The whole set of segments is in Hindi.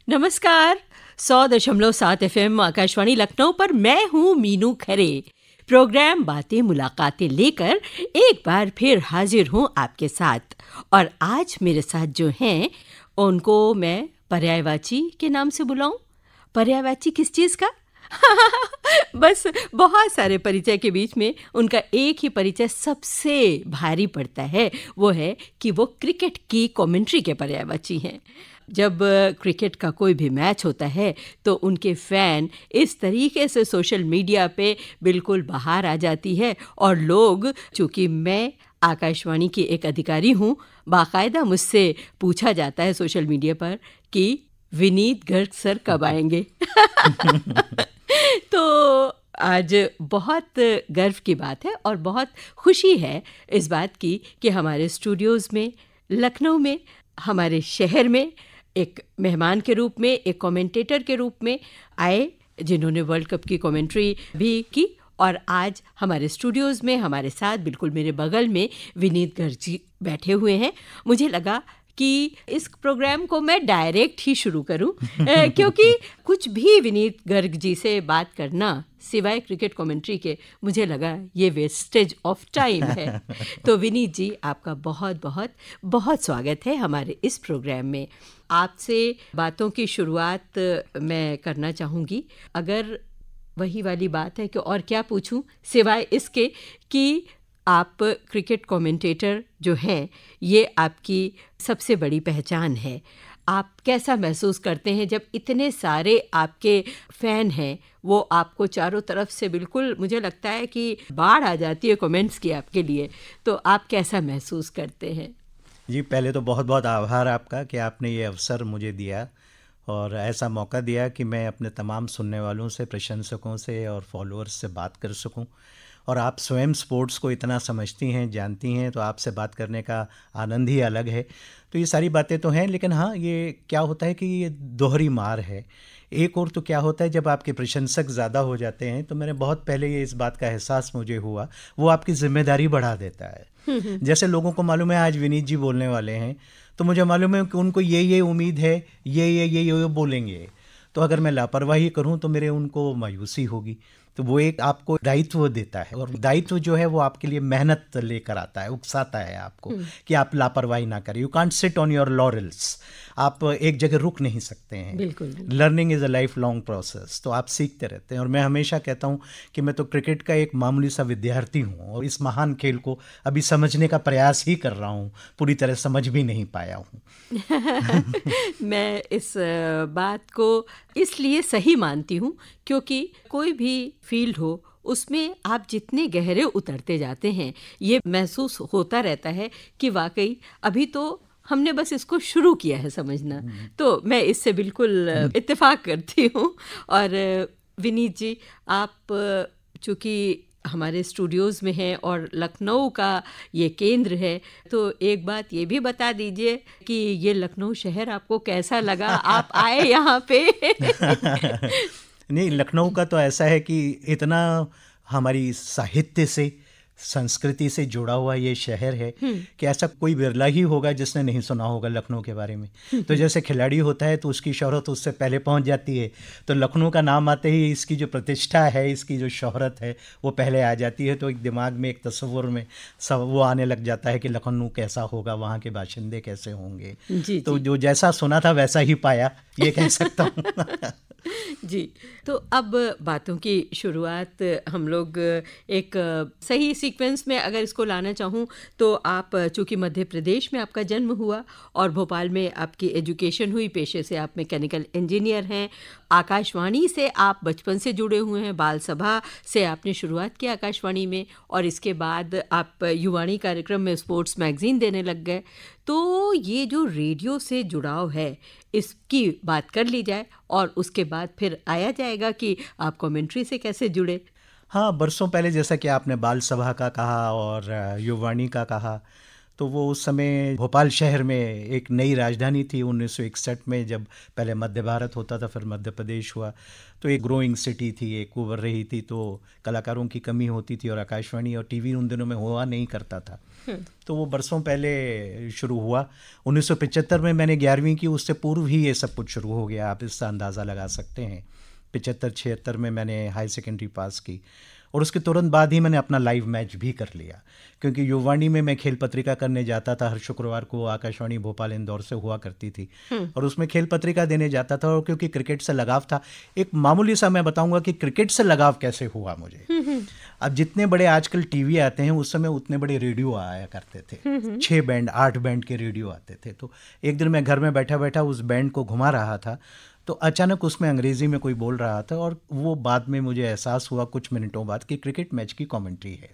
नमस्कार। 100.7 FM आकाशवाणी लखनऊ पर मैं हूँ मीनू खरे। प्रोग्राम बातें मुलाकातें लेकर एक बार फिर हाजिर हूँ आपके साथ। और आज मेरे साथ जो हैं उनको मैं पर्यायवाची के नाम से बुलाऊं। पर्यायवाची किस चीज़ का? बस बहुत सारे परिचय के बीच में उनका एक ही परिचय सबसे भारी पड़ता है, वो है कि वो क्रिकेट की कमेंट्री के पर्यायवाची हैं। जब क्रिकेट का कोई भी मैच होता है तो उनके फ़ैन इस तरीके से सोशल मीडिया पे बिल्कुल बाहर आ जाती है और लोग, चूँकि मैं आकाशवाणी की एक अधिकारी हूँ, बाकायदा मुझसे पूछा जाता है सोशल मीडिया पर कि विनीत गर्ग सर कब आएंगे। तो आज बहुत गर्व की बात है और बहुत खुशी है इस बात की कि हमारे स्टूडियोज़ में, लखनऊ में, हमारे शहर में एक मेहमान के रूप में, एक कमेंटेटर के रूप में आए, जिन्होंने वर्ल्ड कप की कमेंट्री भी की। और आज हमारे स्टूडियोज़ में हमारे साथ बिल्कुल मेरे बगल में विनीत गर्ग जी बैठे हुए हैं। मुझे लगा कि इस प्रोग्राम को मैं डायरेक्ट ही शुरू करूं, क्योंकि कुछ भी विनीत गर्ग जी से बात करना सिवाय क्रिकेट कमेंट्री के, मुझे लगा ये वेस्टेज ऑफ टाइम है। तो विनीत जी, आपका बहुत बहुत बहुत स्वागत है हमारे इस प्रोग्राम में। आपसे बातों की शुरुआत मैं करना चाहूँगी। अगर वही वाली बात है कि और क्या पूछूं सिवाय इसके कि आप क्रिकेट कमेंटेटर जो हैं, ये आपकी सबसे बड़ी पहचान है। आप कैसा महसूस करते हैं जब इतने सारे आपके फ़ैन हैं, वो आपको चारों तरफ से बिल्कुल, मुझे लगता है कि बाढ़ आ जाती है कमेंट्स की आपके लिए, तो आप कैसा महसूस करते हैं? जी, पहले तो बहुत बहुत आभार आपका कि आपने ये अवसर मुझे दिया और ऐसा मौका दिया कि मैं अपने तमाम सुनने वालों से, प्रशंसकों से और फॉलोअर्स से बात कर सकूं। और आप स्वयं स्पोर्ट्स को इतना समझती हैं, जानती हैं, तो आपसे बात करने का आनंद ही अलग है। तो ये सारी बातें तो हैं, लेकिन हाँ, ये क्या होता है कि ये दोहरी मार है। एक और तो क्या होता है, जब आपके प्रशंसक ज़्यादा हो जाते हैं, तो मैंने बहुत पहले ये इस बात का एहसास मुझे हुआ, वो आपकी जिम्मेदारी बढ़ा देता है। जैसे लोगों को मालूम है आज विनीत जी बोलने वाले हैं, तो मुझे मालूम है कि उनको ये उम्मीद है, ये बोलेंगे। तो अगर मैं लापरवाही करूं तो मेरे उनको मायूसी होगी। तो वो एक आपको दायित्व देता है, और दायित्व जो है वो आपके लिए मेहनत लेकर आता है, उकसाता है आपको कि आप लापरवाही ना करें। You can't sit on your laurels. आप एक जगह रुक नहीं सकते हैं। बिल्कुल। Learning is a life long process. तो आप सीखते रहते हैं। और मैं हमेशा कहता हूँ कि मैं तो क्रिकेट का एक मामूली सा विद्यार्थी हूँ और इस महान खेल को अभी समझने का प्रयास ही कर रहा हूँ, पूरी तरह समझ भी नहीं पाया हूँ। मैं इस बात को इसलिए सही मानती हूँ क्योंकि कोई भी फील्ड हो, उसमें आप जितने गहरे उतरते जाते हैं, ये महसूस होता रहता है कि वाकई अभी तो हमने बस इसको शुरू किया है समझना। तो मैं इससे बिल्कुल इत्तेफाक करती हूँ। और विनीत जी, आप चूँकि हमारे स्टूडियोज़ में हैं और लखनऊ का ये केंद्र है, तो एक बात ये भी बता दीजिए कि ये लखनऊ शहर आपको कैसा लगा? आप आए यहाँ पे? नहीं, लखनऊ का तो ऐसा है कि इतना हमारी साहित्य से, संस्कृति से जुड़ा हुआ ये शहर है कि ऐसा कोई बिरला ही होगा जिसने नहीं सुना होगा लखनऊ के बारे में। तो जैसे खिलाड़ी होता है तो उसकी शोहरत उससे पहले पहुंच जाती है, तो लखनऊ का नाम आते ही इसकी जो प्रतिष्ठा है, इसकी जो शोहरत है, वो पहले आ जाती है। तो एक दिमाग में, एक तस्वुर में सब वो आने लग जाता है कि लखनऊ कैसा होगा, वहाँ के बाशिंदे कैसे होंगे। जी, तो जी। जो जैसा सुना था वैसा ही पाया, ये कह सकता हूँ। जी, तो अब बातों की शुरुआत हम लोग एक सही सीक्वेंस में अगर इसको लाना चाहूँ तो आप, चूँकि मध्य प्रदेश में आपका जन्म हुआ और भोपाल में आपकी एजुकेशन हुई, पेशे से आप मैकेनिकल इंजीनियर हैं, आकाशवाणी से आप बचपन से जुड़े हुए हैं, बाल सभा से आपने शुरुआत की आकाशवाणी में और इसके बाद आप युवाणी कार्यक्रम में स्पोर्ट्स मैगज़ीन देने लग गए। तो ये जो रेडियो से जुड़ाव है, इसकी बात कर ली जाए और उसके बाद फिर आया जाएगा कि आप कमेंट्री से कैसे जुड़े। हाँ, बरसों पहले जैसा कि आपने बाल सभा का कहा और युवाणी का कहा, तो वो उस समय भोपाल शहर में एक नई राजधानी थी 1961 में, जब पहले मध्य भारत होता था फिर मध्य प्रदेश हुआ। तो एक ग्रोइंग सिटी थी, एक उभर रही थी, तो कलाकारों की कमी होती थी और आकाशवाणी और टीवी उन दिनों में हुआ नहीं करता था। तो वो बरसों पहले शुरू हुआ। 1975 में मैंने 11वीं की, उससे पूर्व ही ये सब कुछ शुरू हो गया, आप इसका अंदाज़ा लगा सकते हैं। 75-76 में मैंने हाई सेकेंडरी पास की और उसके तुरंत बाद ही मैंने अपना लाइव मैच भी कर लिया, क्योंकि युवावाणी में मैं खेल पत्रिका करने जाता था। हर शुक्रवार को आकाशवाणी भोपाल इंदौर से हुआ करती थी और उसमें खेल पत्रिका देने जाता था। और क्योंकि क्रिकेट से लगाव था, एक मामूली सा मैं बताऊंगा कि क्रिकेट से लगाव कैसे हुआ मुझे। अब जितने बड़े आजकल टीवी आते हैं, उस समय उतने बड़े रेडियो आया करते थे, 6 बैंड 8 बैंड के रेडियो आते थे। तो एक दिन मैं घर में बैठा बैठा उस बैंड को घुमा रहा था, तो अचानक उसमें अंग्रेज़ी में कोई बोल रहा था और वो बाद में मुझे एहसास हुआ कुछ मिनटों बाद कि क्रिकेट मैच की कमेंट्री है।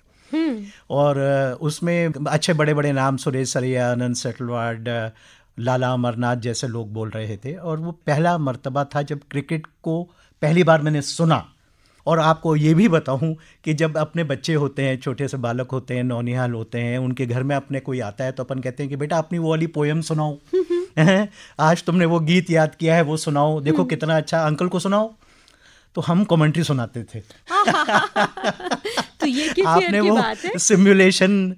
और उसमें अच्छे बड़े बड़े नाम, सुरेश सरैया, आनंद सेटलवाड, लाला अमरनाथ जैसे लोग बोल रहे थे। और वो पहला मर्तबा था जब क्रिकेट को पहली बार मैंने सुना। और आपको ये भी बताऊं कि जब अपने बच्चे होते हैं, छोटे से बालक होते हैं, नौनिहाल होते हैं, उनके घर में अपने कोई आता है तो अपन कहते हैं कि बेटा अपनी वो वाली पोयम सुनाओ, आज तुमने वो गीत याद किया है वो सुनाओ, देखो कितना अच्छा, अंकल को सुनाओ। तो हम कमेंट्री सुनाते थे। तो ये किस आपने की वो बात है? सिमुलेशन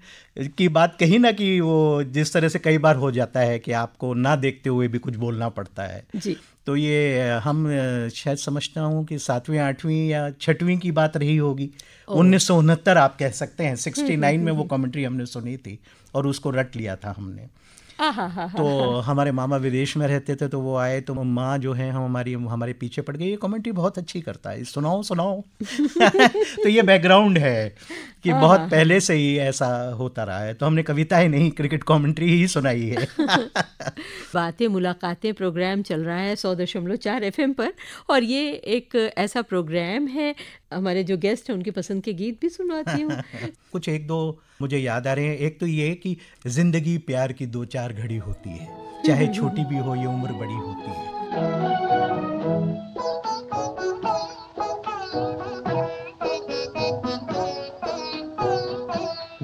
की बात कही ना, कि वो जिस तरह से कई बार हो जाता है कि आपको ना देखते हुए भी कुछ बोलना पड़ता है जी। तो ये हम शायद समझता हूँ कि 7वीं 8वीं या 6वीं की बात रही होगी। 1969 आप कह सकते हैं, 69 में वो कमेंट्री हमने सुनी थी और उसको रट लिया था हमने। तो हमारे मामा विदेश में रहते थे, तो वो आए तो माँ जो है हमारे पीछे पड़ गई, ये कमेंट्री बहुत अच्छी करता है, सुनाओ सुनाओ। तो ये बैकग्राउंड है कि बहुत पहले से ही ऐसा होता रहा है। तो हमने कविताएं नहीं, क्रिकेट कमेंट्री ही सुनाई है। बातें मुलाकातें प्रोग्राम चल रहा है 100.4 FM पर, और ये एक ऐसा प्रोग्राम है, हमारे जो गेस्ट हैं उनकी पसंद के गीत भी सुनवाती हूँ। कुछ एक दो मुझे याद आ रहे हैं। एक तो ये कि जिंदगी प्यार की 2-4 घड़ी होती है, चाहे छोटी भी हो ये उम्र बड़ी होती है।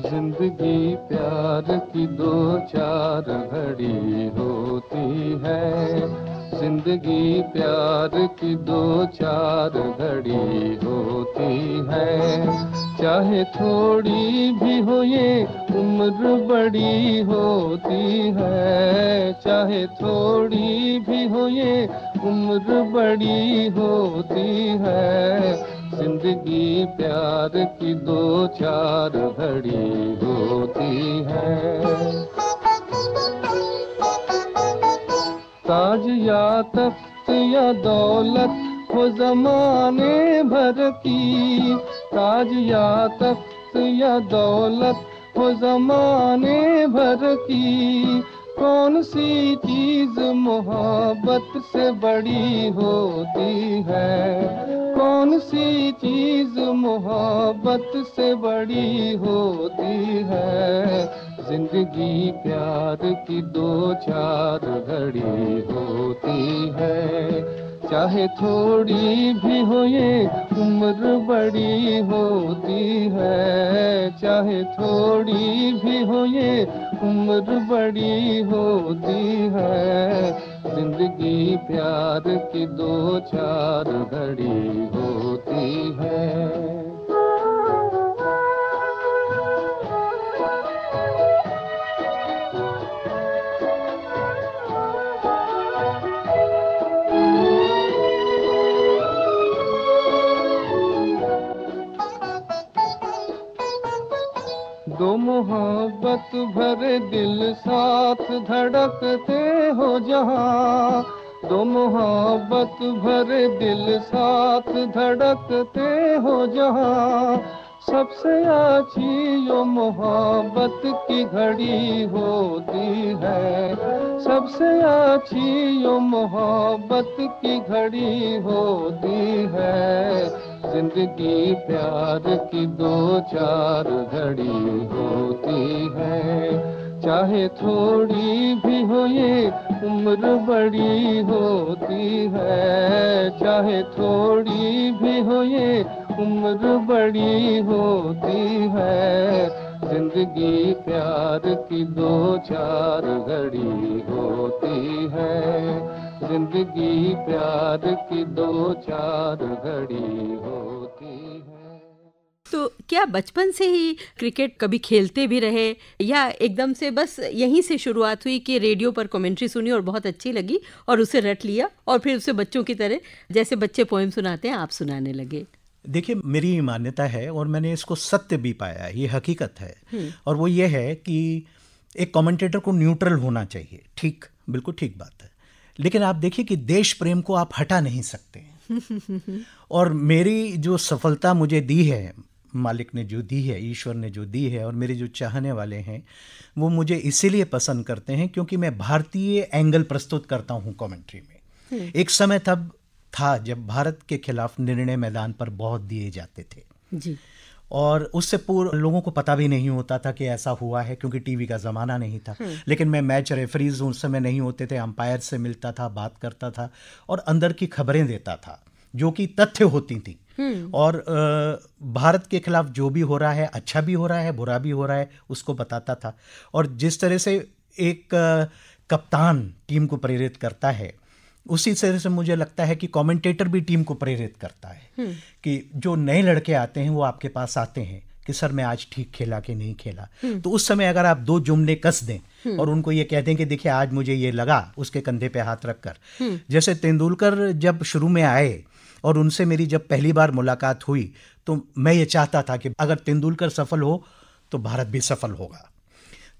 जिंदगी प्यार की 2-4 घड़ी होती है, जिंदगी प्यार की 2-4 घड़ी होती है, चाहे थोड़ी भी हो ये उम्र बड़ी होती है, चाहे थोड़ी भी हो ये उम्र बड़ी होती है, जिंदगी प्यार की 2-4 घड़ी होती है। ताज या तख्त या दौलत हो ज़माने भर की, ताज या तख्त या दौलत हो ज़माने भर की, कौन सी चीज़ मोहब्बत से बड़ी होती है, कौन सी चीज़ मोहब्बत से बड़ी होती है, जिंदगी प्यार की 2-4 घड़ी होती है, चाहे थोड़ी भी हो ये उम्र बड़ी होती है, चाहे थोड़ी भी हो ये उम्र बड़ी होती है, जिंदगी प्यार की 2-4 घड़ी होती है। दो मोहब्बत भरे दिल साथ धड़कते हो जहाँ, दो मोहब्बत भरे दिल साथ धड़कते हो जहाँ, सबसे अच्छी यो मोहब्बत की घड़ी होती है, सबसे अच्छी यो मोहब्बत की घड़ी होती है, जिंदगी प्यार की 2-4 घड़ी होती है, चाहे थोड़ी भी हो ये उम्र बड़ी होती है, चाहे थोड़ी भी हो ये उम्र बड़ी होती है, जिंदगी प्यार की दो चार घड़ी होती है, जिंदगी प्यार की दो चार घड़ी होती है। तो क्या बचपन से ही क्रिकेट कभी खेलते भी रहे, या एकदम से बस यहीं से शुरुआत हुई कि रेडियो पर कमेंट्री सुनी और बहुत अच्छी लगी और उसे रट लिया और फिर उसे बच्चों की तरह जैसे बच्चे पोएम सुनाते हैं आप सुनाने लगे? देखिए, मेरी मान्यता है और मैंने इसको सत्य भी पाया, ये हकीकत है, और वो ये है कि एक कमेंटेटर को न्यूट्रल होना चाहिए। ठीक, बिल्कुल ठीक बात है, लेकिन आप देखिए कि देश प्रेम को आप हटा नहीं सकते हैं। और मेरी जो सफलता मुझे दी है, मालिक ने जो दी है, ईश्वर ने जो दी है, और मेरे जो चाहने वाले हैं वो मुझे इसीलिए पसंद करते हैं क्योंकि मैं भारतीय एंगल प्रस्तुत करता हूँ कमेंट्री में। एक समय तब था जब भारत के खिलाफ निर्णय मैदान पर बहुत दिए जाते थे जी, और उससे पूर्व लोगों को पता भी नहीं होता था कि ऐसा हुआ है, क्योंकि टीवी का ज़माना नहीं था। लेकिन मैं मैच रेफरीज उस समय नहीं होते थे, अंपायर से मिलता था, बात करता था और अंदर की खबरें देता था जो कि तथ्य होती थी। और भारत के खिलाफ जो भी हो रहा है, अच्छा भी हो रहा है, बुरा भी हो रहा है, उसको बताता था। और जिस तरह से एक कप्तान टीम को प्रेरित करता है, उसी तरह से मुझे लगता है कि कमेंटेटर भी टीम को प्रेरित करता है कि जो नए लड़के आते हैं वो आपके पास आते हैं कि सर मैं आज ठीक खेला कि नहीं खेला। तो उस समय अगर आप दो जुमले कस दें और उनको ये कह दें कि देखिए आज मुझे ये लगा, उसके कंधे पे हाथ रखकर, जैसे तेंदुलकर जब शुरू में आए और उनसे मेरी जब पहली बार मुलाकात हुई तो मैं ये चाहता था कि अगर तेंदुलकर सफल हो तो भारत भी सफल होगा।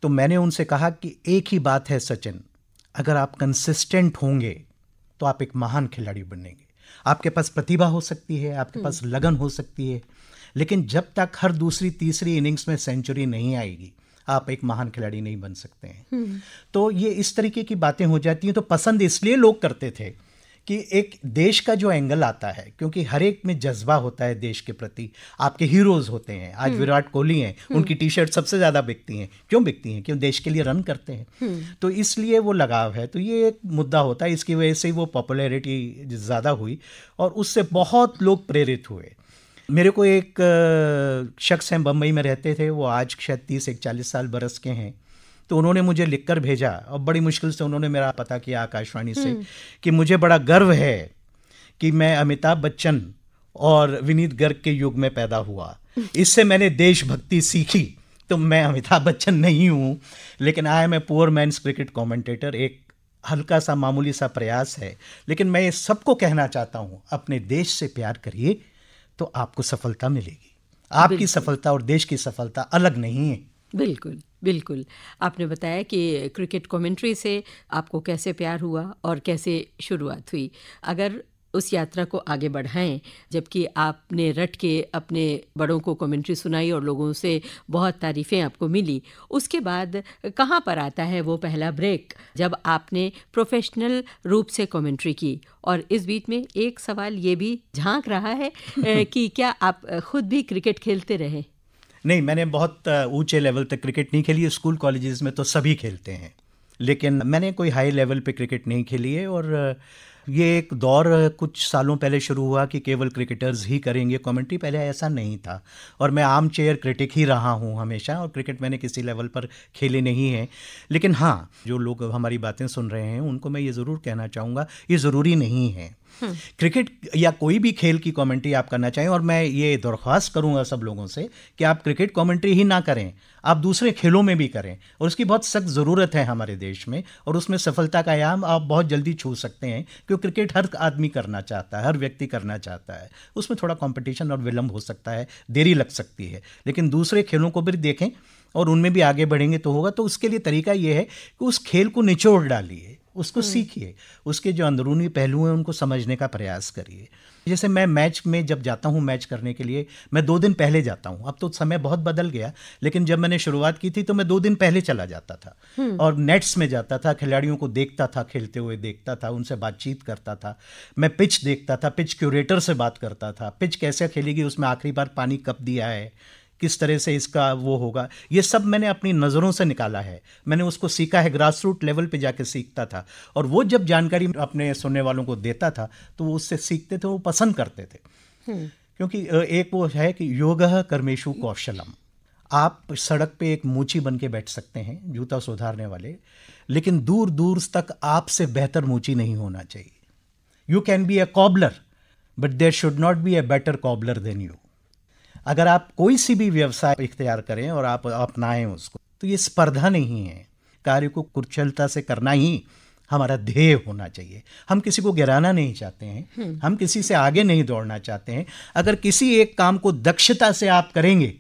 तो मैंने उनसे कहा कि एक ही बात है सचिन, अगर आप कंसिस्टेंट होंगे तो आप एक महान खिलाड़ी बनेंगे। आपके पास प्रतिभा हो सकती है, आपके पास लगन हो सकती है, लेकिन जब तक हर दूसरी तीसरी इनिंग्स में सेंचुरी नहीं आएगी आप एक महान खिलाड़ी नहीं बन सकते हैं। तो ये इस तरीके की बातें हो जाती हैं। तो पसंद इसलिए लोग करते थे कि एक देश का जो एंगल आता है, क्योंकि हर एक में जज्बा होता है देश के प्रति। आपके हीरोज होते हैं, आज विराट कोहली हैं, उनकी टी शर्ट सबसे ज़्यादा बिकती हैं। क्यों बिकती हैं? क्यों? देश के लिए रन करते हैं। तो इसलिए वो लगाव है। तो ये एक मुद्दा होता है, इसकी वजह से वो पॉपुलैरिटी ज़्यादा हुई और उससे बहुत लोग प्रेरित हुए। मेरे को एक शख्स हैं, बम्बई में रहते थे, वो आज शायद 30-40 साल बरस के हैं। तो उन्होंने मुझे लिखकर भेजा और बड़ी मुश्किल से उन्होंने मेरा पता किया आकाशवाणी से कि मुझे बड़ा गर्व है कि मैं अमिताभ बच्चन और विनीत गर्ग के युग में पैदा हुआ। इससे मैंने देशभक्ति सीखी। तो मैं अमिताभ बच्चन नहीं हूँ, लेकिन I am a poor man's cricket commentator. एक हल्का सा मामूली सा प्रयास है, लेकिन मैं ये सबको कहना चाहता हूँ, अपने देश से प्यार करिए तो आपको सफलता मिलेगी। आपकी सफलता और देश की सफलता अलग नहीं है। बिल्कुल बिल्कुल। आपने बताया कि क्रिकेट कमेंट्री से आपको कैसे प्यार हुआ और कैसे शुरुआत हुई। अगर उस यात्रा को आगे बढ़ाएं, जबकि आपने रट के अपने बड़ों को कमेंट्री सुनाई और लोगों से बहुत तारीफ़ें आपको मिली, उसके बाद कहाँ पर आता है वो पहला ब्रेक जब आपने प्रोफेशनल रूप से कमेंट्री की? और इस बीच में एक सवाल ये भी झांक रहा है कि क्या आप खुद भी क्रिकेट खेलते रहे? नहीं, मैंने बहुत ऊंचे लेवल तक क्रिकेट नहीं खेली। स्कूल कॉलेजेस में तो सभी खेलते हैं, लेकिन मैंने कोई हाई लेवल पे क्रिकेट नहीं खेली है। और ये एक दौर कुछ सालों पहले शुरू हुआ कि केवल क्रिकेटर्स ही करेंगे कमेंट्री। पहले ऐसा नहीं था और मैं आर्म चेयर क्रिटिक ही रहा हूँ हमेशा, और क्रिकेट मैंने किसी लेवल पर खेले नहीं है। लेकिन हाँ, जो लोग हमारी बातें सुन रहे हैं उनको मैं ये ज़रूर कहना चाहूँगा, ये ज़रूरी नहीं है क्रिकेट या कोई भी खेल की कमेंट्री आप करना चाहें। और मैं ये दरख्वास्त करूंगा सब लोगों से कि आप क्रिकेट कमेंट्री ही ना करें, आप दूसरे खेलों में भी करें, और उसकी बहुत सख्त ज़रूरत है हमारे देश में। और उसमें सफलता का आयाम आप बहुत जल्दी छू सकते हैं, क्योंकि क्रिकेट हर आदमी करना चाहता है, हर व्यक्ति करना चाहता है। उसमें थोड़ा कंपटीशन और विलम्ब हो सकता है, देरी लग सकती है, लेकिन दूसरे खेलों को भी देखें और उनमें भी आगे बढ़ेंगे तो होगा। तो उसके लिए तरीका ये है कि उस खेल को निचोड़ डालिए, उसको सीखिए, उसके जो अंदरूनी पहलू हैं उनको समझने का प्रयास करिए। जैसे मैं मैच में जब जाता हूँ मैच करने के लिए, मैं 2 दिन पहले जाता हूँ। अब तो समय बहुत बदल गया, लेकिन जब मैंने शुरुआत की थी तो मैं 2 दिन पहले चला जाता था और नेट्स में जाता था, खिलाड़ियों को देखता था, खेलते हुए देखता था, उनसे बातचीत करता था। मैं पिच देखता था, पिच क्यूरेटर से बात करता था, पिच कैसे खेलेगी, उसमें आखिरी बार पानी कब दिया है, किस तरह से इसका वो होगा, ये सब मैंने अपनी नज़रों से निकाला है। मैंने उसको सीखा है, ग्रास रूट लेवल पे जाके सीखता था। और वो जब जानकारी अपने सुनने वालों को देता था तो वो उससे सीखते थे, वो पसंद करते थे। क्योंकि एक वो है कि योगः कर्मेषु कौशलम। आप सड़क पे एक मूची बन के बैठ सकते हैं, जूता सुधारने वाले, लेकिन दूर दूर तक आपसे बेहतर मूची नहीं होना चाहिए। You can be a cobbler but there should not be a better cobbler than you. अगर आप कोई सी भी व्यवसाय इख्तियार करें और आप अपनाएं उसको, तो ये स्पर्धा नहीं है। कार्य को कुशलता से करना ही हमारा ध्येय होना चाहिए। हम किसी को गिराना नहीं चाहते हैं, हम किसी से आगे नहीं दौड़ना चाहते हैं। अगर किसी एक काम को दक्षता से आप करेंगे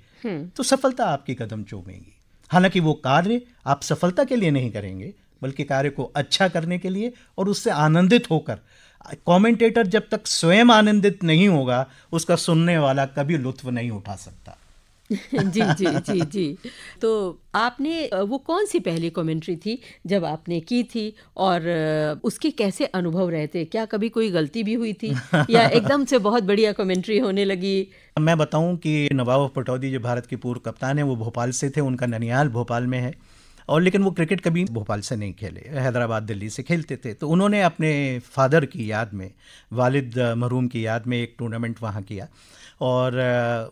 तो सफलता आपकी कदम चूमेगी। हालांकि वो कार्य आप सफलता के लिए नहीं करेंगे, बल्कि कार्य को अच्छा करने के लिए और उससे आनंदित होकर। कमेंटेटर जब तक स्वयं आनंदित नहीं होगा, उसका सुनने वाला कभी लुत्फ नहीं उठा सकता। जी जी जी जी। तो आपने वो कौन सी पहली कमेंट्री थी जब आपने की थी, और उसके कैसे अनुभव रहे थे? क्या कभी कोई गलती भी हुई थी या एकदम से बहुत बढ़िया कमेंट्री होने लगी? मैं बताऊं कि नवाब पटौदी जो भारत के पूर्व कप्तान हैं, वो भोपाल से थे। उनका ननिहाल भोपाल में है, और लेकिन वो क्रिकेट कभी भोपाल से नहीं खेले, हैदराबाद दिल्ली से खेलते थे। तो उन्होंने अपने फादर की याद में, वालिद मरहूम की याद में, एक टूर्नामेंट वहाँ किया, और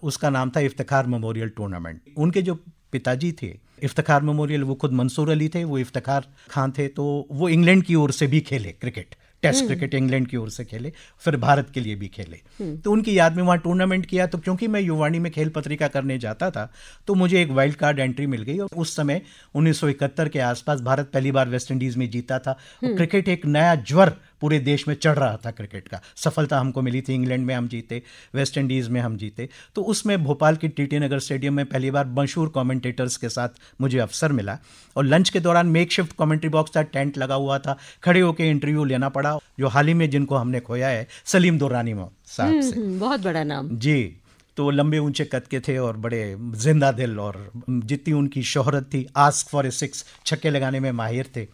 उसका नाम था इफ्तिखार मेमोरियल टूर्नामेंट। उनके जो पिताजी थे इफ्तिखार मेमोरियल, वो खुद मंसूर अली थे, वो इफ्तिखार खान थे। तो वो इंग्लैंड की ओर से भी खेले क्रिकेट, टेस्ट क्रिकेट इंग्लैंड की ओर से खेले, फिर भारत के लिए भी खेले। तो उनकी याद में वहाँ टूर्नामेंट किया। तो क्योंकि मैं युवाणी में खेल पत्रिका करने जाता था, तो मुझे एक वाइल्ड कार्ड एंट्री मिल गई। और उस समय 1971 के आसपास भारत पहली बार वेस्ट इंडीज़ में जीता था। क्रिकेट एक नया ज्वर पूरे देश में चढ़ रहा था क्रिकेट का। सफलता हमको मिली थी, इंग्लैंड में हम जीते, वेस्ट इंडीज़ में हम जीते। तो उसमें भोपाल की टीटी नगर स्टेडियम में पहली बार मशहूर कमेंटेटर्स के साथ मुझे अवसर मिला। और लंच के दौरान मेकशिफ्ट कमेंट्री बॉक्स था, टेंट लगा हुआ था, खड़े होकर इंटरव्यू लेना पड़ा। जो हाल ही में जिनको हमने खोया है, सलीम दुर्रानी साहब से। बहुत बड़ा नाम जी। तो लंबे ऊंचे कद के थे और बड़े जिंदा दिल, और जितनी उनकी शोहरत थी, आस्क फॉर ए सिक्स, छक्के लगाने में माहिर थे।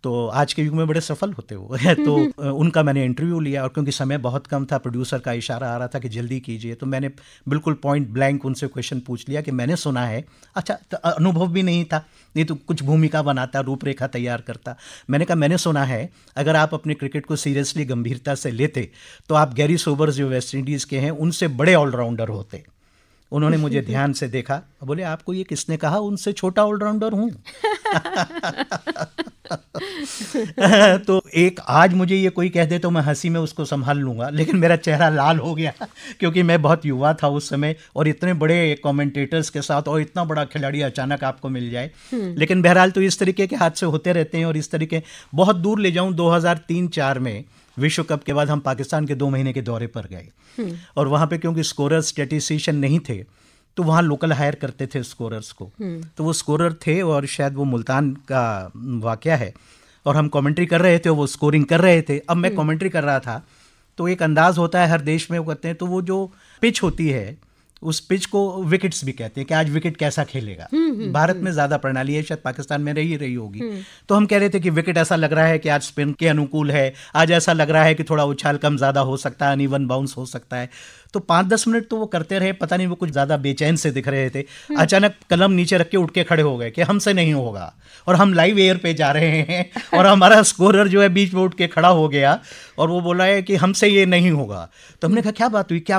तो आज के युग में बड़े सफल होते वो है। तो उनका मैंने इंटरव्यू लिया, और क्योंकि समय बहुत कम था, प्रोड्यूसर का इशारा आ रहा था कि जल्दी कीजिए, तो मैंने बिल्कुल पॉइंट ब्लैंक उनसे क्वेश्चन पूछ लिया कि मैंने सुना है, अच्छा तो अनुभव भी नहीं था, नहीं तो कुछ भूमिका बनाता, रूपरेखा तैयार करता। मैंने कहा मैंने सुना है अगर आप अपने क्रिकेट को सीरियसली गंभीरता से लेते तो आप गैरी सोबर्स जो वेस्ट इंडीज़ के हैं उनसे बड़े ऑलराउंडर होते। उन्होंने मुझे ध्यान से देखा, बोले आपको ये किसने कहा, उनसे छोटा ऑलराउंडर हूँ। तो एक आज मुझे ये कोई कह दे तो मैं हंसी में उसको संभाल लूँगा, लेकिन मेरा चेहरा लाल हो गया क्योंकि मैं बहुत युवा था उस समय, और इतने बड़े कमेंटेटर्स के साथ और इतना बड़ा खिलाड़ी अचानक आपको मिल जाए। लेकिन बहरहाल तो इस तरीके के हादसे होते रहते हैं। और इस तरीके बहुत दूर ले जाऊँ, 2003-04 में विश्व कप के बाद हम पाकिस्तान के 2 महीने के दौरे पर गए, और वहाँ पे क्योंकि स्कोरर स्टैटिस्टिशियन नहीं थे, तो वहाँ लोकल हायर करते थे स्कोरर्स को। तो वो स्कोरर थे, और शायद वो मुल्तान का वाक़या है, और हम कमेंट्री कर रहे थे, वो स्कोरिंग कर रहे थे। अब मैं कमेंट्री कर रहा था, तो एक अंदाज़ होता है हर देश में, वो कहते हैं, तो वो जो पिच होती है उस पिच को विकेट्स भी कहते हैं कि आज विकेट कैसा खेलेगा। भारत में ज़्यादा प्रणाली है, शायद पाकिस्तान में रही होगी। तो हम कह रहे थे कि विकेट ऐसा लग रहा है कि आज स्पिन के अनुकूल है, आज ऐसा लग रहा है कि थोड़ा उछाल कम ज़्यादा हो सकता है, अनइवन बाउंस हो सकता है। तो 5-10 मिनट तो वो करते रहे, पता नहीं वो कुछ ज़्यादा बेचैन से दिख रहे थे। अचानक कलम नीचे रख के उठ के खड़े हो गए कि हमसे नहीं होगा, और हम लाइव एयर पे जा रहे हैं, और हमारा स्कोरर जो है बीच में उठ के खड़ा हो गया, और वो बोला है कि हमसे ये नहीं होगा। तो हमने कहा क्या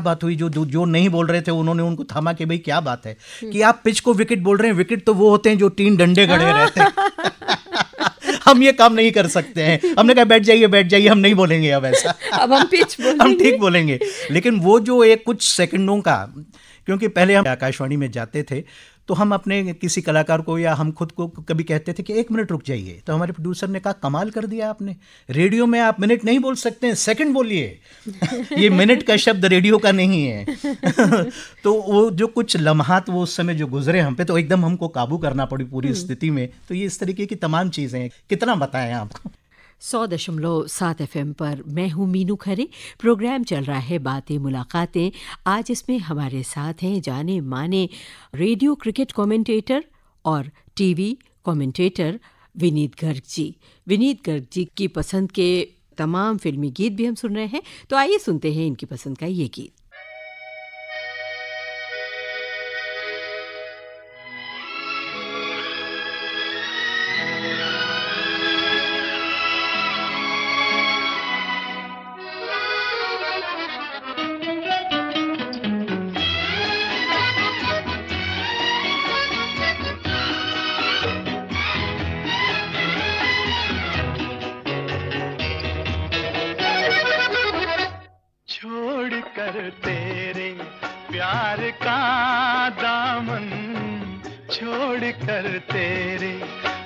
बात हुई? जो नहीं बोल रहे थे उन्होंने उनको थामा कि भाई क्या बात है कि आप पिच को विकेट बोल रहे हैं, विकेट तो वो होते हैं जो 3 डंडे गड़े रहते हैं। हम ये काम नहीं कर सकते हैं। हमने कहा बैठ जाइए, हम नहीं बोलेंगे अब ऐसा। अब हम पिच बोलेंगे, हम ठीक बोलेंगे। लेकिन वो जो एक कुछ सेकंडों का, क्योंकि पहले हम आकाशवाणी में जाते थे तो हम अपने किसी कलाकार को या हम खुद को कभी कहते थे कि 1 मिनट रुक जाइए, तो हमारे प्रोड्यूसर ने कहा कमाल कर दिया आपने, रेडियो में आप मिनट नहीं बोल सकते हैं, सेकंड बोलिए। ये मिनट का शब्द रेडियो का नहीं है। तो वो जो कुछ लम्हात वो उस समय जो गुजरे हम पे, तो एकदम हमको काबू करना पड़ी पूरी स्थिति में। तो ये इस तरीके की तमाम चीज़ें हैं, कितना बताएं आपको। 100.7 FM पर मैं हूँ मीनू खरे। प्रोग्राम चल रहा है बातें मुलाकातें। आज इसमें हमारे साथ हैं जाने माने रेडियो क्रिकेट कमेंटेटर और टीवी कमेंटेटर विनीत गर्ग जी। विनीत गर्ग जी की पसंद के तमाम फिल्मी गीत भी हम सुन रहे हैं, तो आइए सुनते हैं इनकी पसंद का ये गीत। कर तेरे प्यार का दामन, छोड़ कर तेरे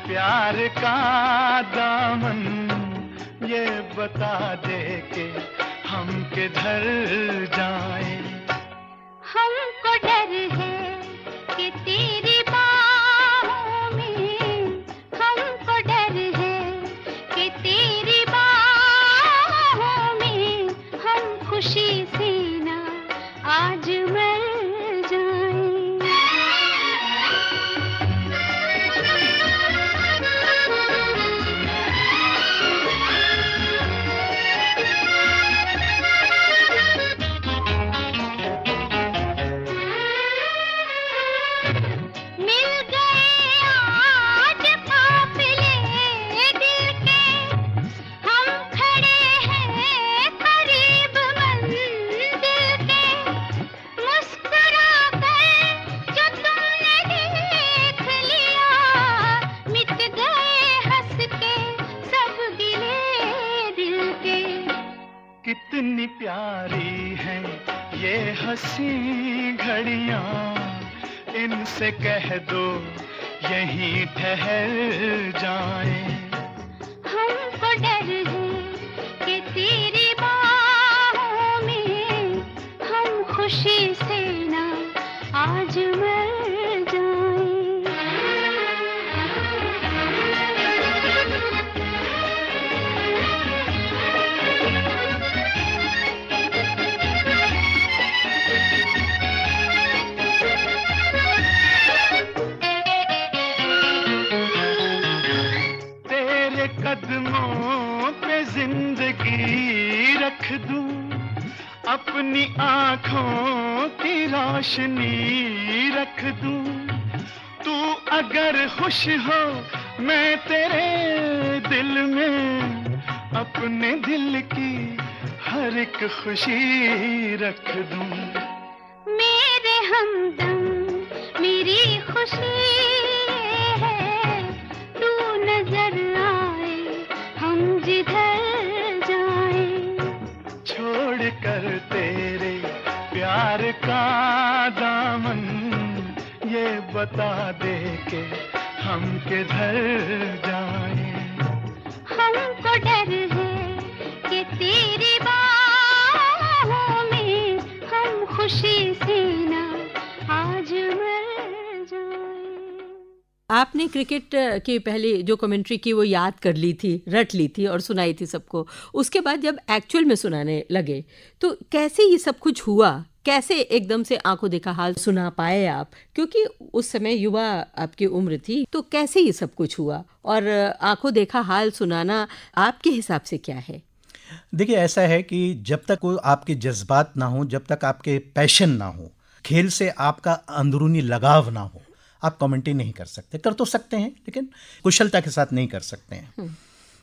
प्यार का दामन, ये बता दे के हम किधर जाएं। हमको डर है कि तेरी बाहों में, हमको डर है कि तेरी बाहों में हम खुशी से ना आज मर जाएं। कितनी प्यारी हैं ये हंसी घड़ियां, इनसे कह दो यहीं ठहर जाएं। हमको डर है कि तेरी बाहों में हम खुशी से ना आज मर जाएं। कदमों पे जिंदगी रख दूं, अपनी आँखों की रोशनी रख दूं। तू अगर खुश हो मैं तेरे दिल में अपने दिल की हर एक खुशी रख दूं। मेरे हमदम मेरी खुशी है, तू नजर आए हम जिधर जाएं। छोड़ कर तेरे प्यार का दामन, ये बता दे के हम किधर जाएं। हमको डर है कि तेरी बाहों में हम खुशी से ना आज मर जाएं। आपने क्रिकेट की पहले जो कमेंट्री की वो याद कर ली थी, रट ली थी और सुनाई थी सबको। उसके बाद जब एक्चुअल में सुनाने लगे तो कैसे ये सब कुछ हुआ? कैसे एकदम से आंखों देखा हाल सुना पाए आप? क्योंकि उस समय युवा आपकी उम्र थी, तो कैसे ये सब कुछ हुआ? और आंखों देखा हाल सुनाना आपके हिसाब से क्या है? देखिए, ऐसा है कि जब तक वो आपके जज्बात ना हो, जब तक आपके पैशन ना हो, खेल से आपका अंदरूनी लगाव ना हो, आप कमेंट्री नहीं कर सकते। कर तो सकते हैं लेकिन कुशलता के साथ नहीं कर सकते हैं,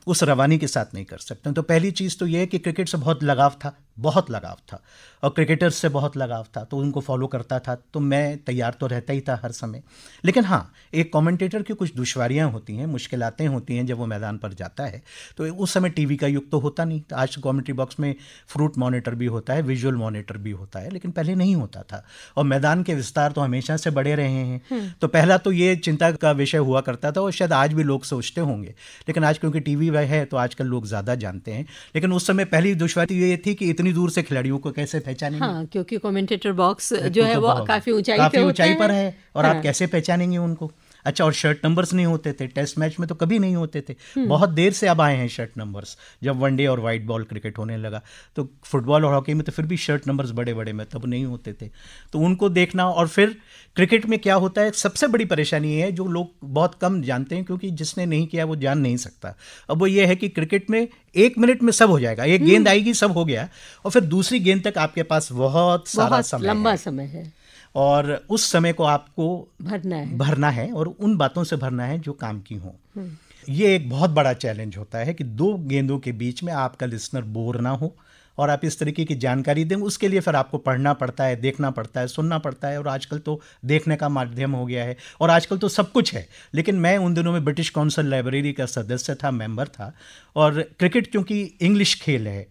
उस रवानी के साथ नहीं कर सकते हैं। तो पहली चीज़ तो ये है कि क्रिकेट से बहुत लगाव था, बहुत लगाव था, और क्रिकेटर्स से बहुत लगाव था, तो उनको फॉलो करता था, तो मैं तैयार तो रहता ही था हर समय। लेकिन हाँ, एक कमेंटेटर की कुछ दुश्वारियाँ होती हैं, मुश्किलातें होती हैं जब वो मैदान पर जाता है। तो उस समय टीवी का युग तो होता नहीं, तो आज कमेंट्री बॉक्स में फ्रूट मॉनिटर भी होता है, विजुअल मॉनिटर भी होता है, लेकिन पहले नहीं होता था। और मैदान के विस्तार तो हमेशा से बढ़े रहे हैं। तो पहला तो ये चिंता का विषय हुआ करता था, और शायद आज भी लोग सोचते होंगे, लेकिन आज क्योंकि टीवी है तो आजकल लोग ज़्यादा जानते हैं। लेकिन उस समय पहली दुश्वारी ये थी कि इतनी दूर से खिलाड़ियों को कैसे पहचानेंगे। हाँ, क्योंकि कमेंटेटर बॉक्स जो है वो काफ़ी ऊंचाई पर है, और आप कैसे पहचानेंगे उनको? अच्छा, और शर्ट नंबर्स नहीं होते थे टेस्ट मैच में, तो कभी नहीं होते थे। बहुत देर से अब आए हैं शर्ट नंबर्स, जब वनडे और वाइट बॉल क्रिकेट होने लगा। तो फुटबॉल और हॉकी में तो फिर भी शर्ट नंबर्स बड़े बड़े में तब नहीं होते थे, तो उनको देखना। और फिर क्रिकेट में क्या होता है, सबसे बड़ी परेशानी है जो लोग बहुत कम जानते हैं, क्योंकि जिसने नहीं किया वो जान नहीं सकता। अब वो ये है कि क्रिकेट में 1 मिनट में सब हो जाएगा, एक गेंद आएगी सब हो गया, और फिर दूसरी गेंद तक आपके पास बहुत सारा समय, लंबा समय है, और उस समय को आपको भरना है और उन बातों से भरना है जो काम की हों। ये एक बहुत बड़ा चैलेंज होता है कि 2 गेंदों के बीच में आपका लिसनर बोर ना हो और आप इस तरीके की जानकारी दें। उसके लिए फिर आपको पढ़ना पड़ता है, देखना पड़ता है, सुनना पड़ता है, और आजकल तो देखने का माध्यम हो गया है, और आजकल तो सब कुछ है। लेकिन मैं उन दिनों में ब्रिटिश काउंसिल लाइब्रेरी का सदस्य था, मेंबर था, और क्रिकेट क्योंकि इंग्लिश खेल है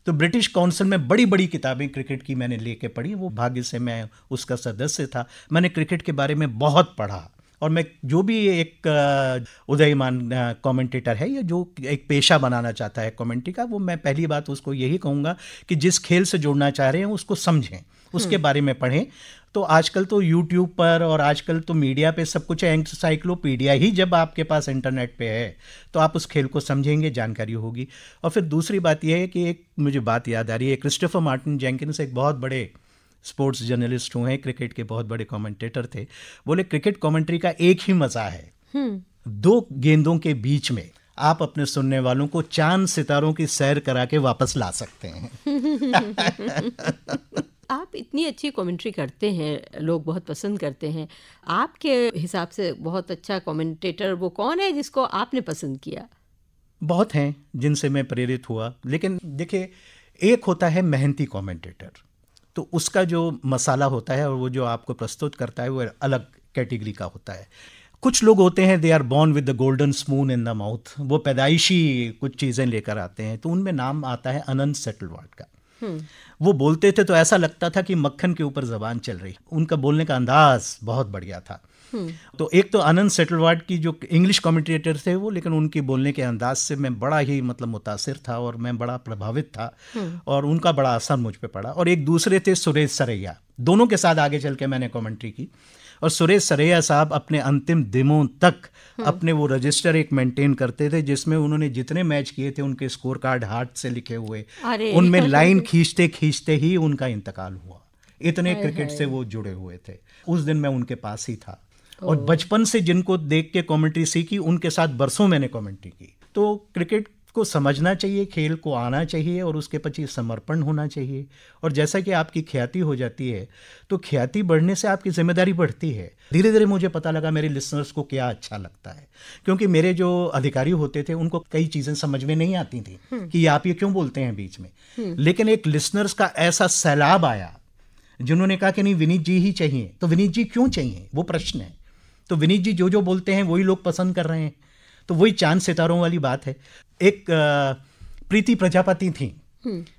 तो ब्रिटिश काउंसिल में बड़ी बड़ी किताबें क्रिकेट की मैंने लेके पढ़ी, वो भाग्य से मैं उसका सदस्य था। मैंने क्रिकेट के बारे में बहुत पढ़ा, और मैं जो भी एक उदयमान कमेंटेटर है या जो एक पेशा बनाना चाहता है कमेंट्री का, वो मैं पहली बात उसको यही कहूँगा कि जिस खेल से जुड़ना चाह रहे हैं उसको समझें, उसके बारे में पढ़ें। तो आजकल तो यूट्यूब पर और आजकल तो मीडिया पे सब कुछ है, एनसाइक्लोपीडिया ही जब आपके पास इंटरनेट पे है तो आप उस खेल को समझेंगे, जानकारी होगी। और फिर दूसरी बात यह है कि एक मुझे बात याद आ रही है, क्रिस्टोफर मार्टिन जेंकिंस एक बहुत बड़े स्पोर्ट्स जर्नलिस्ट हुए हैं, क्रिकेट के बहुत बड़े कमेंटेटर थे। बोले क्रिकेट कमेंट्री का एक ही मजा है, 2 गेंदों के बीच में आप अपने सुनने वालों को चांद सितारों की सैर करा के वापस ला सकते हैं। आप इतनी अच्छी कमेंट्री करते हैं, लोग बहुत पसंद करते हैं। आपके हिसाब से बहुत अच्छा कमेंटेटर वो कौन है जिसको आपने पसंद किया? बहुत हैं जिनसे मैं प्रेरित हुआ, लेकिन देखिए एक होता है मेहनती कमेंटेटर, तो उसका जो मसाला होता है और वो जो आपको प्रस्तुत करता है वो अलग कैटेगरी का होता है। कुछ लोग होते हैं they are born with the golden spoon in the mouth, वो पैदाइशी कुछ चीज़ें लेकर आते हैं। तो उनमें नाम आता है अनंत सेटलवाड का। वो बोलते थे तो ऐसा लगता था कि मक्खन के ऊपर ज़बान चल रही, उनका बोलने का अंदाज बहुत बढ़िया था। तो एक तो अनंत सेटलवाड की जो इंग्लिश कमेंटेटर थे वो, लेकिन उनकी बोलने के अंदाज से मैं बड़ा ही मतलब मुतासिर था और मैं बड़ा प्रभावित था और उनका बड़ा असर मुझ पे पड़ा। और एक दूसरे थे सुरेश सरैया, दोनों के साथ आगे चल के मैंने कमेंट्री की। और सुरेश सरैया साहब अपने अंतिम दिनों तक अपने वो रजिस्टर एक मेंटेन करते थे जिसमें उन्होंने जितने मैच किए थे उनके स्कोर कार्ड हाथ से लिखे हुए, उनमें लाइन खींचते खींचते ही उनका इंतकाल हुआ। इतने क्रिकेट से वो जुड़े हुए थे। उस दिन मैं उनके पास ही था और बचपन से जिनको देख के कमेंट्री सीखी उनके साथ बरसों मैंने कमेंट्री की। तो क्रिकेट को समझना चाहिए, खेल को आना चाहिए और उसके पीछे समर्पण होना चाहिए। और जैसा कि आपकी ख्याति हो जाती है तो ख्याति बढ़ने से आपकी जिम्मेदारी बढ़ती है। धीरे धीरे मुझे पता लगा मेरे लिसनर्स को क्या अच्छा लगता है, क्योंकि मेरे जो अधिकारी होते थे उनको कई चीज़ें समझ में नहीं आती थी कि आप ये क्यों बोलते हैं बीच में। लेकिन एक लिसनर्स का ऐसा सैलाब आया जिन्होंने कहा कि नहीं विनीत जी ही चाहिए। तो विनीत जी क्यों चाहिए, वो प्रश्न है। तो विनीत जी जो बोलते हैं वही लोग पसंद कर रहे हैं। तो वही चांद सितारों वाली बात है। एक प्रीति प्रजापति थी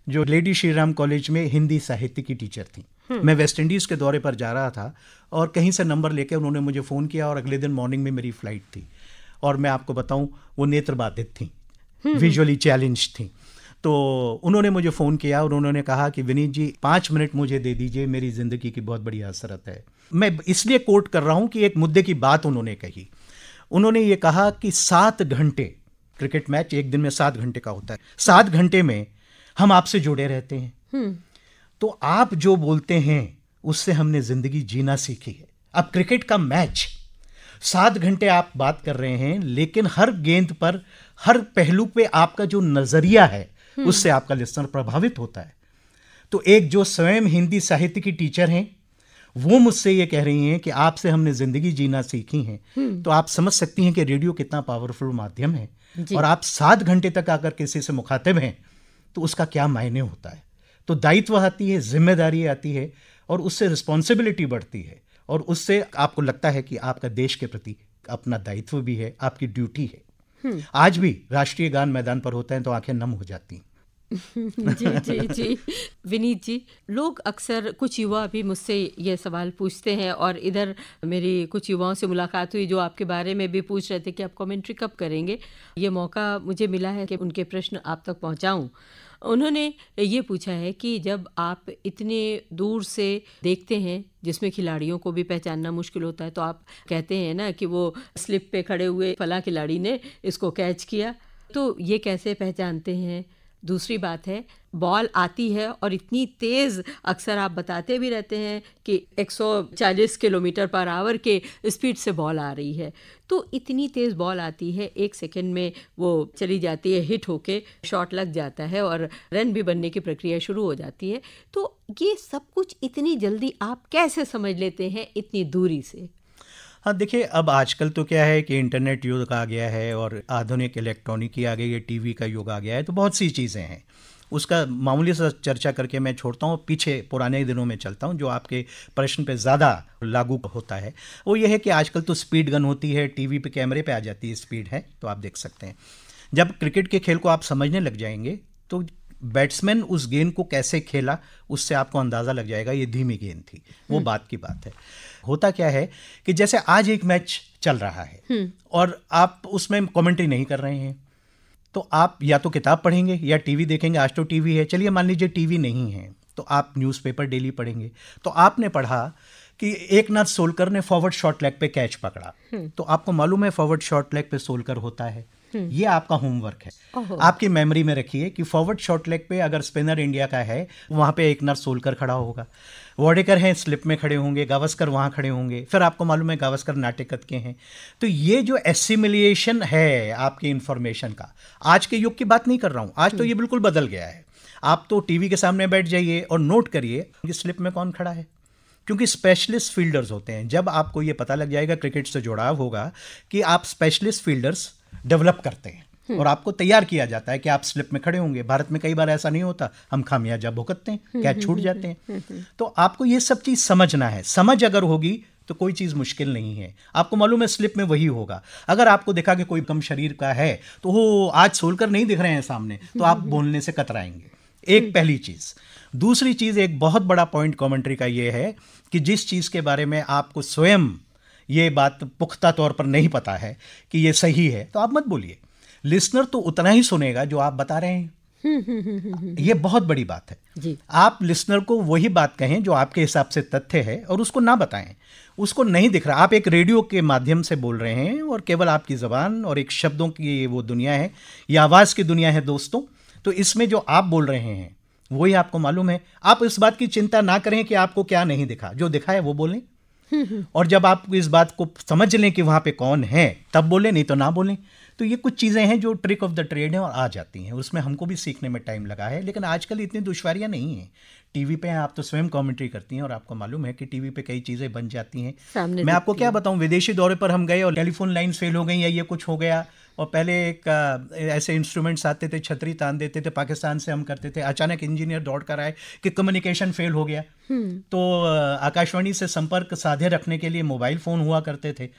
जो लेडी श्रीराम कॉलेज में हिंदी साहित्य की टीचर थी। मैं वेस्ट इंडीज़ के दौरे पर जा रहा था और कहीं से नंबर लेके उन्होंने मुझे फ़ोन किया और अगले दिन मॉर्निंग में मेरी फ़्लाइट थी। और मैं आपको बताऊं वो नेत्रबाधित थी, विजुअली चैलेंज थी। तो उन्होंने मुझे फ़ोन किया और उन्होंने कहा कि विनीत जी 5 मिनट मुझे दे दीजिए, मेरी ज़िंदगी की बहुत बड़ी हसरत है। मैं इसलिए कोट कर रहा हूं कि एक मुद्दे की बात उन्होंने कही। उन्होंने ये कहा कि 7 घंटे क्रिकेट मैच एक दिन में 7 घंटे का होता है, 7 घंटे में हम आपसे जुड़े रहते हैं। तो आप जो बोलते हैं उससे हमने ज़िंदगी जीना सीखी है। अब क्रिकेट का मैच 7 घंटे आप बात कर रहे हैं, लेकिन हर गेंद पर, हर पहलू पे आपका जो नज़रिया है उससे आपका लिसनर प्रभावित होता है। तो एक जो स्वयं हिंदी साहित्य की टीचर हैं वो मुझसे ये कह रही हैं कि आपसे हमने ज़िंदगी जीना सीखी है। तो आप समझ सकती हैं कि रेडियो कितना पावरफुल माध्यम है। और आप 7 घंटे तक अगर किसी से मुखातिब हैं तो उसका क्या मायने होता है। तो दायित्व आती है, जिम्मेदारी आती है और उससे रिस्पॉन्सिबिलिटी बढ़ती है और उससे आपको लगता है कि आपका देश के प्रति अपना दायित्व भी है, आपकी ड्यूटी है। आज भी राष्ट्रीय गान मैदान पर होता है तो आंखें नम हो जाती हैं। जी जी जी। विनीत जी, लोग अक्सर, कुछ युवा भी मुझसे ये सवाल पूछते हैं और इधर मेरी कुछ युवाओं से मुलाकात हुई जो आपके बारे में भी पूछ रहे थे कि आप कमेंट्री कब करेंगे। ये मौका मुझे मिला है कि उनके प्रश्न आप तक पहुंचाऊं। उन्होंने ये पूछा है कि जब आप इतने दूर से देखते हैं जिसमें खिलाड़ियों को भी पहचानना मुश्किल होता है, तो आप कहते हैं ना कि वो स्लिप पे खड़े हुए फला खिलाड़ी ने इसको कैच किया, तो ये कैसे पहचानते हैं? दूसरी बात है, बॉल आती है और इतनी तेज़, अक्सर आप बताते भी रहते हैं कि 140 किलोमीटर पर आवर के स्पीड से बॉल आ रही है। तो इतनी तेज़ बॉल आती है, 1 सेकंड में वो चली जाती है, हिट होके शॉट लग जाता है और रन भी बनने की प्रक्रिया शुरू हो जाती है। तो ये सब कुछ इतनी जल्दी आप कैसे समझ लेते हैं इतनी दूरी से? हाँ देखिए, अब आजकल तो क्या है कि इंटरनेट युग आ गया है और आधुनिक इलेक्ट्रॉनिकी आ गई है, टीवी का युग आ गया है, तो बहुत सी चीज़ें हैं। उसका मामूली सा चर्चा करके मैं छोड़ता हूँ, पीछे पुराने दिनों में चलता हूँ जो आपके प्रश्न पे ज़्यादा लागू होता है। वो ये है कि आजकल तो स्पीड गन होती है, टीवी पे कैमरे पे आ जाती है, स्पीड है तो आप देख सकते हैं। जब क्रिकेट के खेल को आप समझने लग जाएंगे तो बैट्समैन उस गेंद को कैसे खेला उससे आपको अंदाज़ा लग जाएगा ये धीमी गेंद थी, वो बात की बात है। होता क्या है कि जैसे आज एक मैच चल रहा है और आप उसमें कमेंट्री नहीं कर रहे हैं, तो आप या तो किताब पढ़ेंगे या टीवी देखेंगे। आज तो टीवी है, चलिए मान लीजिए टीवी नहीं है तो आप न्यूज़पेपर डेली पढ़ेंगे। तो आपने पढ़ा कि एकनाथ सोलकर ने फॉरवर्ड शॉर्ट लेग पे कैच पकड़ा, तो आपको मालूम है फॉरवर्ड शॉर्ट लेग पे सोलकर होता है। ये आपका होमवर्क है, आपकी मेमोरी में रखिए कि फॉरवर्ड शॉर्ट लेग पे अगर स्पिनर इंडिया का है वहाँ पे एकनाथ सोलकर खड़ा होगा, वाडेकर हैं स्लिप में खड़े होंगे, गावस्कर वहाँ खड़े होंगे, फिर आपको मालूम है गावस्कर नाटेकत के हैं। तो ये जो एसिमिलिएशन है आपकी इंफॉर्मेशन का, आज के युग की बात नहीं कर रहा हूँ, आज तो ये बिल्कुल बदल गया है। आप तो टीवी के सामने बैठ जाइए और नोट करिए कि स्लिप में कौन खड़ा है, क्योंकि स्पेशलिस्ट फील्डर्स होते हैं। जब आपको ये पता लग जाएगा, क्रिकेट से जुड़ाव होगा कि आप स्पेशलिस्ट फील्डर्स डेवलप करते हैं और आपको तैयार किया जाता है कि आप स्लिप में खड़े होंगे। भारत में कई बार ऐसा नहीं होता, हम खामियाजा भुगतते हैं, कैच छूट जाते हैं। तो आपको ये सब चीज़ समझना है। समझ अगर होगी तो कोई चीज़ मुश्किल नहीं है। आपको मालूम है स्लिप में वही होगा। अगर आपको देखा कि कोई कम शरीर का है तो वो आज सोलकर नहीं दिख रहे हैं सामने, तो आप बोलने से कतराएंगे। एक पहली चीज़। दूसरी चीज़, एक बहुत बड़ा पॉइंट कमेंट्री का ये है कि जिस चीज़ के बारे में आपको स्वयं ये बात पुख्ता तौर पर नहीं पता है कि ये सही है, तो आप मत बोलिए। लिसनर तो उतना ही सुनेगा जो आप बता रहे हैं। ये बहुत बड़ी बात है जी। आप लिसनर को वही बात कहें जो आपके हिसाब से तथ्य है और उसको ना बताएं। उसको नहीं दिख रहा, आप एक रेडियो के माध्यम से बोल रहे हैं और केवल आपकी ज़बान और एक शब्दों की वो दुनिया है, ये आवाज़ की दुनिया है दोस्तों। तो इसमें जो आप बोल रहे हैं वही आपको मालूम है। आप इस बात की चिंता ना करें कि आपको क्या नहीं दिखा, जो दिखा है वो बोलें। और जब आप इस बात को समझ लें कि वहाँ पे कौन है तब बोलें, नहीं तो ना बोलें। तो ये कुछ चीज़ें हैं जो ट्रिक ऑफ द ट्रेड हैं और आ जाती हैं, उसमें हमको भी सीखने में टाइम लगा है। लेकिन आजकल इतनी दुश्वारियाँ नहीं हैं। टीवी पे आप तो स्वयं कमेंट्री करती हैं और आपको मालूम है कि टीवी पे कई चीज़ें बन जाती हैं। मैं आपको क्या बताऊं, विदेशी दौरे पर हम गए और टेलीफोन लाइन्स फेल हो गई या ये कुछ हो गया, और पहले एक ऐसे इंस्ट्रूमेंट्स आते थे, छतरी तान देते थे, पाकिस्तान से हम करते थे। अचानक इंजीनियर दौड़ कर आए कि कम्युनिकेशन फेल हो गया। तो आकाशवाणी से संपर्क साधे रखने के लिए मोबाइल फ़ोन हुआ करते थे,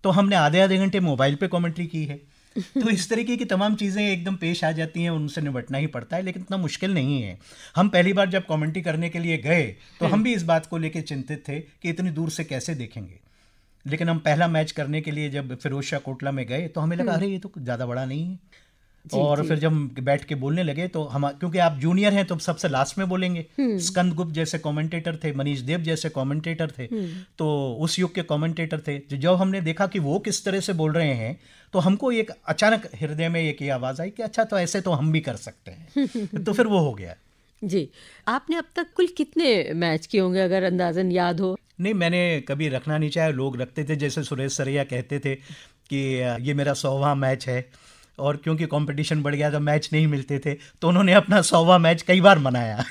तो हमने आधे आधे घंटे मोबाइल पे कमेंट्री की है। तो इस तरीके की तमाम चीज़ें एकदम पेश आ जाती हैं, उनसे निपटना ही पड़ता है। लेकिन इतना मुश्किल नहीं है। हम पहली बार जब कमेंट्री करने के लिए गए तो हम भी इस बात को लेकर चिंतित थे कि इतनी दूर से कैसे देखेंगे। लेकिन हम पहला मैच करने के लिए जब फिरोजशाह कोटला में गए तो हमें लगा अरे ये तो ज़्यादा बड़ा नहीं है। और फिर जब हम बैठ के बोलने लगे तो हम, क्योंकि आप जूनियर हैं तो सबसे लास्ट में बोलेंगे। स्कंद गुप्त जैसे कमेंटेटर थे, मनीष देव जैसे कमेंटेटर थे, तो उस युग के कमेंटेटर थे। जब हमने देखा कि वो किस तरह से बोल रहे हैं तो हमको एक अचानक हृदय में एक आवाज़ आई कि अच्छा, तो ऐसे तो हम भी कर सकते हैं। तो फिर वो हो गया। जी, आपने अब तक कुल कितने मैच किए होंगे, अगर अंदाजन याद हो? नहीं, मैंने कभी रखना नहीं चाहा। लोग रखते थे, जैसे सुरेश सरैया कहते थे कि ये मेरा 100वां मैच है, और क्योंकि कंपटीशन बढ़ गया तो मैच नहीं मिलते थे, तो उन्होंने अपना 100वां मैच कई बार मनाया।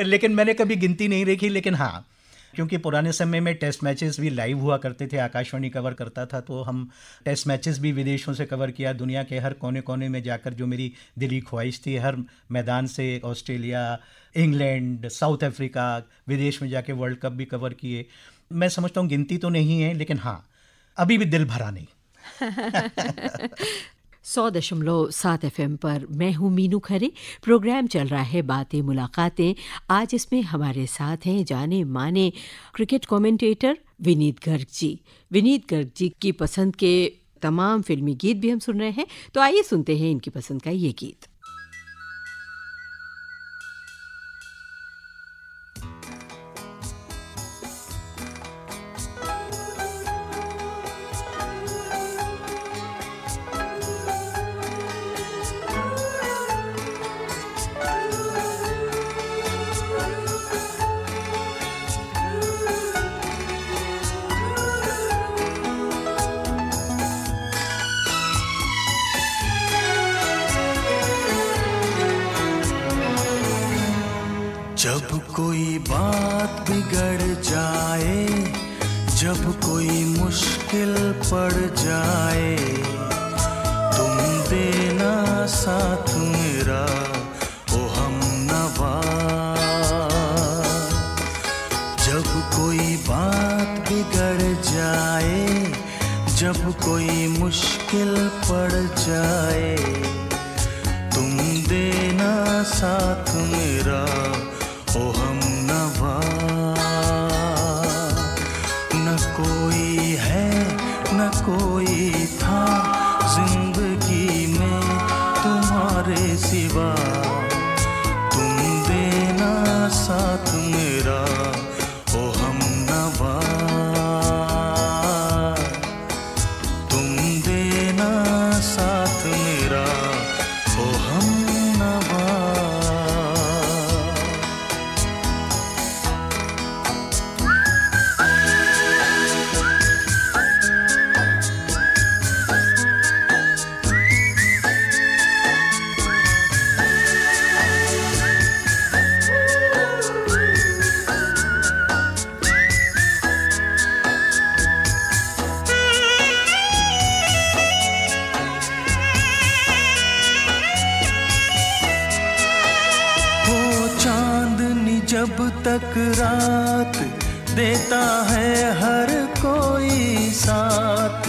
लेकिन मैंने कभी गिनती नहीं रखी। लेकिन हाँ, क्योंकि पुराने समय में टेस्ट मैचेस भी लाइव हुआ करते थे, आकाशवाणी कवर करता था, तो हम टेस्ट मैचेस भी विदेशों से कवर किया। दुनिया के हर कोने कोने में जाकर जो मेरी दिली ख्वाहिश थी, हर मैदान से, ऑस्ट्रेलिया, इंग्लैंड, साउथ अफ्रीका, विदेश में जाके वर्ल्ड कप भी कवर किए। मैं समझता हूँ गिनती तो नहीं है, लेकिन हाँ, अभी भी दिल भरा नहीं। 100.7 FM पर मैं हूँ मीनू खरे। प्रोग्राम चल रहा है बातें मुलाकातें। आज इसमें हमारे साथ हैं जाने माने क्रिकेट कमेंटेटर विनीत गर्ग जी। विनीत गर्ग जी की पसंद के तमाम फिल्मी गीत भी हम सुन रहे हैं, तो आइए सुनते हैं इनकी पसंद का ये गीत। जब कोई बात बिगड़ जाए, जब कोई मुश्किल पड़ जाए, तुम देना साथ मेरा ओ हमनवा। जब कोई बात बिगड़ जाए, जब कोई मुश्किल पड़ जाए, तुम देना साथ मेरा ओ हमनवा। न कोई है न कोई था जिंदगी में तुम्हारे सिवा, तुम देना साथ मेरा ओ हमनवा, तुम देना साथ मेरा ओ हमनवा। जब तक रात देता है हर कोई साथ,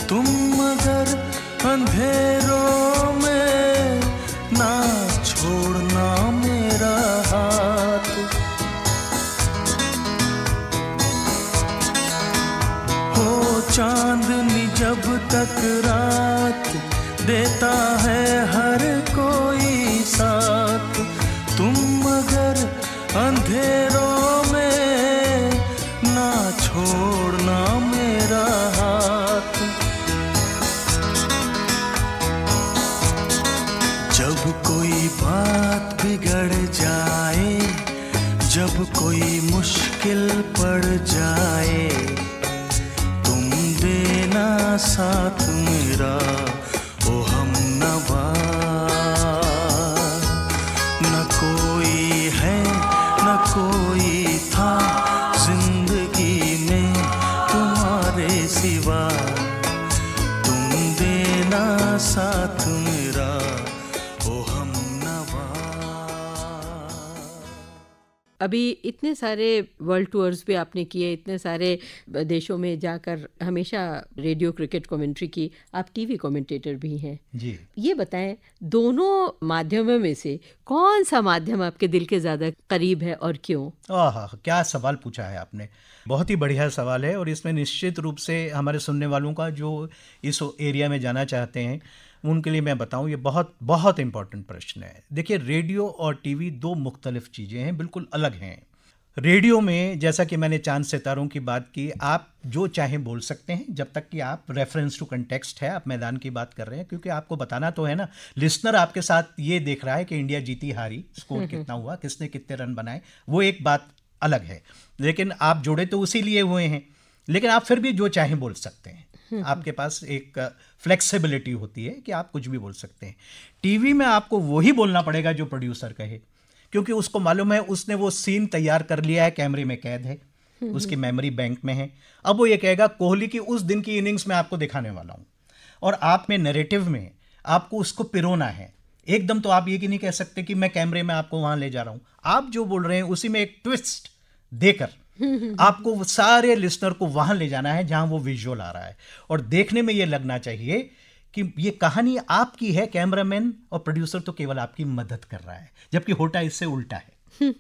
तुम मगर अंधेरों में ना छोड़ना मेरा हाथ। हो चांदनी जब तक रात देता है हर कोई साथ, तुम मगर अंधेरों में ना छोड़ना मेरा हाथ। जब कोई बात बिगड़ जाए, जब कोई मुश्किल पड़ जाए, तुम देना साथ मेरा ओ हमनवा। न कोई है न कोई था जिंदगी में तुम्हारे सिवा, तुम देना साथ मेरा ओ हमनवा। अभी इतने सारे वर्ल्ड टूर्स भी आपने किए, इतने सारे देशों में जाकर हमेशा रेडियो क्रिकेट कमेंट्री की, आप टीवी कमेंटेटर भी हैं जी। ये बताएं, दोनों माध्यमों में से कौन सा माध्यम आपके दिल के ज़्यादा करीब है और क्यों? आहा, क्या सवाल पूछा है आपने, बहुत ही बढ़िया सवाल है। और इसमें निश्चित रूप से हमारे सुनने वालों का जो इस एरिया में जाना चाहते हैं उनके लिए मैं बताऊं, ये बहुत बहुत इम्पोर्टेंट प्रश्न है। देखिए, रेडियो और टीवी दो मुख्तलिफ चीज़ें हैं, बिल्कुल अलग हैं। रेडियो में जैसा कि मैंने चांद सितारों की बात की, आप जो चाहें बोल सकते हैं जब तक कि आप रेफरेंस टू कंटेक्स्ट है, आप मैदान की बात कर रहे हैं, क्योंकि आपको बताना तो है ना, लिसनर आपके साथ ये देख रहा है कि इंडिया जीती हारी, स्कोर कितना हुआ, किसने कितने रन बनाए, वो एक बात अलग है। लेकिन आप जुड़े तो उसी लिए हुए हैं, लेकिन आप फिर भी जो चाहें बोल सकते हैं। आपके पास एक फ्लेक्सिबिलिटी होती है कि आप कुछ भी बोल सकते हैं। टीवी में आपको वही बोलना पड़ेगा जो प्रोड्यूसर कहे, क्योंकि उसको मालूम है उसने वो सीन तैयार कर लिया है, कैमरे में कैद है, उसकी मेमोरी बैंक में है। अब वो ये कहेगा कोहली की उस दिन की इनिंग्स में आपको दिखाने वाला हूँ, और आप में नैरेटिव में आपको उसको पिरोना है। एकदम तो आप ये कि नहीं कह सकते कि मैं कैमरे में आपको वहाँ ले जा रहा हूँ। आप जो बोल रहे हैं उसी में एक ट्विस्ट देकर आपको सारे लिसनर को वहाँ ले जाना है जहाँ वो विजुअल आ रहा है, और देखने में ये लगना चाहिए कि ये कहानी आपकी है, कैमरामैन और प्रोड्यूसर तो केवल आपकी मदद कर रहा है, जबकि होता इससे उल्टा है।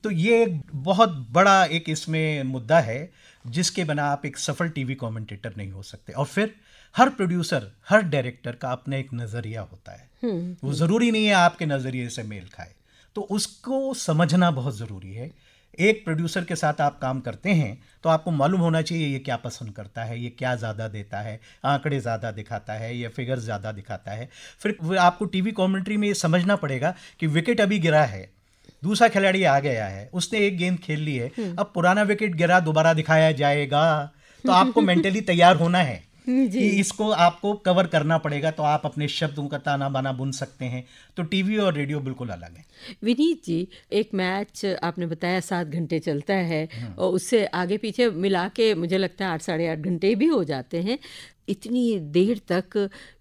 तो ये एक बहुत बड़ा एक इसमें मुद्दा है जिसके बिना आप एक सफल टीवी कमेंटेटर नहीं हो सकते। और फिर हर प्रोड्यूसर, हर डायरेक्टर का अपना एक नज़रिया होता है, वो ज़रूरी नहीं है आपके नज़रिए से मेल खाए, तो उसको समझना बहुत ज़रूरी है। एक प्रोड्यूसर के साथ आप काम करते हैं तो आपको मालूम होना चाहिए ये क्या पसंद करता है, ये क्या ज़्यादा देता है, आंकड़े ज़्यादा दिखाता है या फिगर ज़्यादा दिखाता है। फिर आपको टीवी कमेंट्री में ये समझना पड़ेगा कि विकेट अभी गिरा है, दूसरा खिलाड़ी आ गया है, उसने एक गेंद खेल ली है, अब पुराना विकेट गिरा दोबारा दिखाया जाएगा, तो आपको मेंटली तैयार होना है कि इसको आपको कवर करना पड़ेगा, तो आप अपने शब्दों का ताना बाना बुन सकते हैं। तो टीवी और रेडियो बिल्कुल अलग है। विनीत जी, एक मैच आपने बताया 7 घंटे चलता है और उससे आगे पीछे मिला के मुझे लगता है 8 साढ़े 8 घंटे भी हो जाते हैं। इतनी देर तक